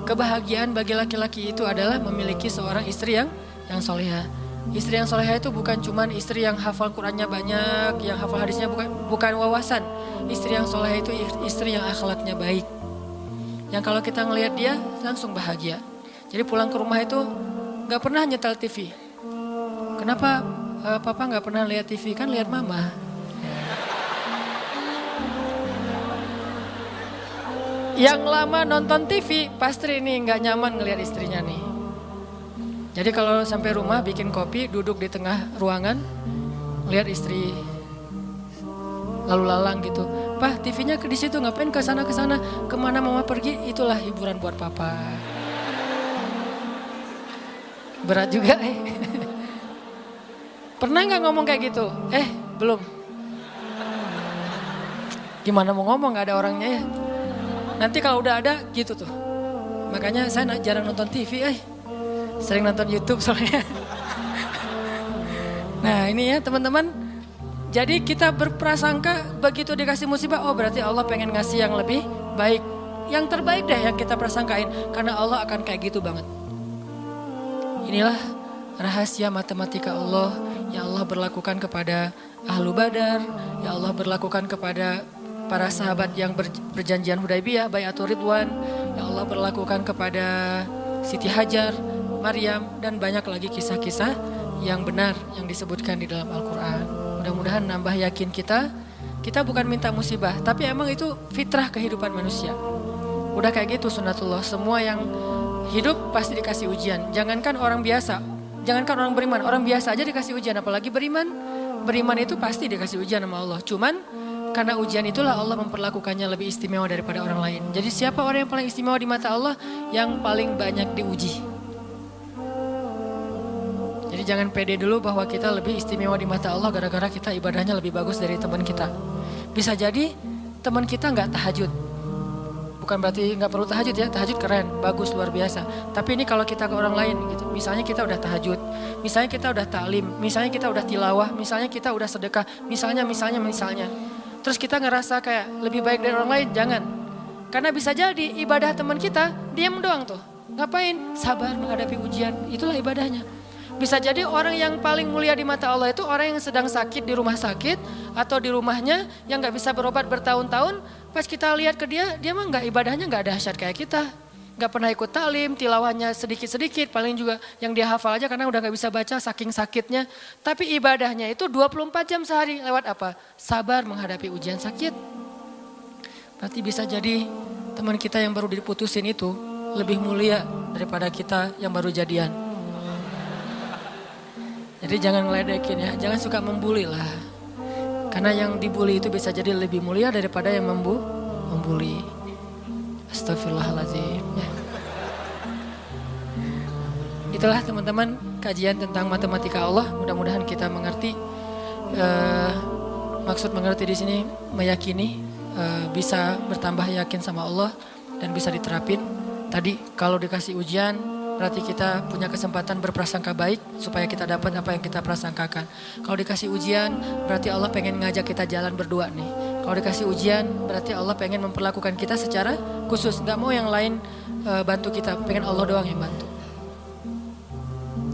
Kebahagiaan bagi laki-laki itu adalah memiliki seorang istri yang soleha. Istri yang soleha itu bukan cuman istri yang hafal Qurannya banyak, yang hafal hadisnya bukan wawasan. Istri yang soleha itu istri yang akhlaknya baik. Yang kalau kita ngelihat dia langsung bahagia. Jadi pulang ke rumah itu gak pernah nyetel TV. Kenapa papa gak pernah lihat TV? Kan lihat mama. Yang lama nonton TV pasti ini gak nyaman ngelihat istrinya nih. Jadi kalau sampai rumah bikin kopi, duduk di tengah ruangan, lihat istri lalu lalang gitu. Pak, TV-nya di situ, ngapain ke sana, kemana mama pergi? Itulah hiburan buat papa. Berat juga. Pernah nggak ngomong kayak gitu? Belum. Gimana mau ngomong, nggak ada orangnya ya. Nanti kalau udah ada gitu tuh. Makanya saya jarang nonton TV. Sering nonton YouTube soalnya. Nah ini ya teman-teman. Jadi kita berprasangka begitu dikasih musibah. Oh berarti Allah pengen ngasih yang lebih baik. Yang terbaik deh yang kita prasangkain. Karena Allah akan kayak gitu banget. Inilah rahasia matematika Allah. Yang Allah berlakukan kepada Ahlu Badar. Yang Allah berlakukan kepada para sahabat yang berjanjian Hudaybiyah, Bai'atul Ridwan. Yang Allah berlakukan kepada Siti Hajar, Maryam, dan banyak lagi kisah-kisah yang benar yang disebutkan di dalam Al-Quran. Mudah-mudahan nambah yakin kita bukan minta musibah, tapi emang itu fitrah kehidupan manusia. Udah kayak gitu sunatullah, semua yang hidup pasti dikasih ujian. Jangankan orang biasa, jangankan orang beriman, orang biasa aja dikasih ujian, apalagi beriman. Beriman itu pasti dikasih ujian sama Allah. Cuman karena ujian itulah Allah memperlakukannya lebih istimewa daripada orang lain. Jadi siapa orang yang paling istimewa di mata Allah? Yang paling banyak diuji. Jadi jangan pede dulu bahwa kita lebih istimewa di mata Allah gara-gara kita ibadahnya lebih bagus dari teman kita. Bisa jadi teman kita nggak tahajud. Bukan berarti nggak perlu tahajud ya, tahajud keren, bagus, luar biasa. Tapi ini kalau kita ke orang lain gitu, misalnya kita udah tahajud, misalnya kita udah taklim, misalnya kita udah tilawah, misalnya kita udah sedekah, misalnya. Terus kita ngerasa kayak lebih baik dari orang lain, jangan. Karena bisa jadi ibadah teman kita, diam doang tuh. Ngapain? Sabar menghadapi ujian, itulah ibadahnya. Bisa jadi orang yang paling mulia di mata Allah itu orang yang sedang sakit di rumah sakit atau di rumahnya yang gak bisa berobat bertahun-tahun. Pas kita lihat ke dia mah gak, ibadahnya gak dahsyat kayak kita. Gak pernah ikut taklim, tilawahnya sedikit-sedikit, paling juga yang dia hafal aja karena udah gak bisa baca saking sakitnya. Tapi ibadahnya itu 24 jam sehari lewat apa? Sabar menghadapi ujian sakit. Berarti bisa jadi teman kita yang baru diputusin itu lebih mulia daripada kita yang baru jadian. Jadi jangan ngeledekin ya, jangan suka membuli lah. Karena yang dibully itu bisa jadi lebih mulia daripada yang membuli. Astagfirullahaladzim. Ya. Itulah teman-teman kajian tentang matematika Allah. Mudah-mudahan kita mengerti. Maksud mengerti di sini meyakini bisa bertambah yakin sama Allah dan bisa diterapin. Tadi kalau dikasih ujian berarti kita punya kesempatan berprasangka baik supaya kita dapat apa yang kita prasangkakan. Kalau dikasih ujian berarti Allah pengen ngajak kita jalan berdua nih. Kalau dikasih ujian berarti Allah pengen memperlakukan kita secara khusus. Gak mau yang lain bantu kita, pengen Allah doang yang bantu.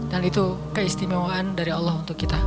Dan itu keistimewaan dari Allah untuk kita.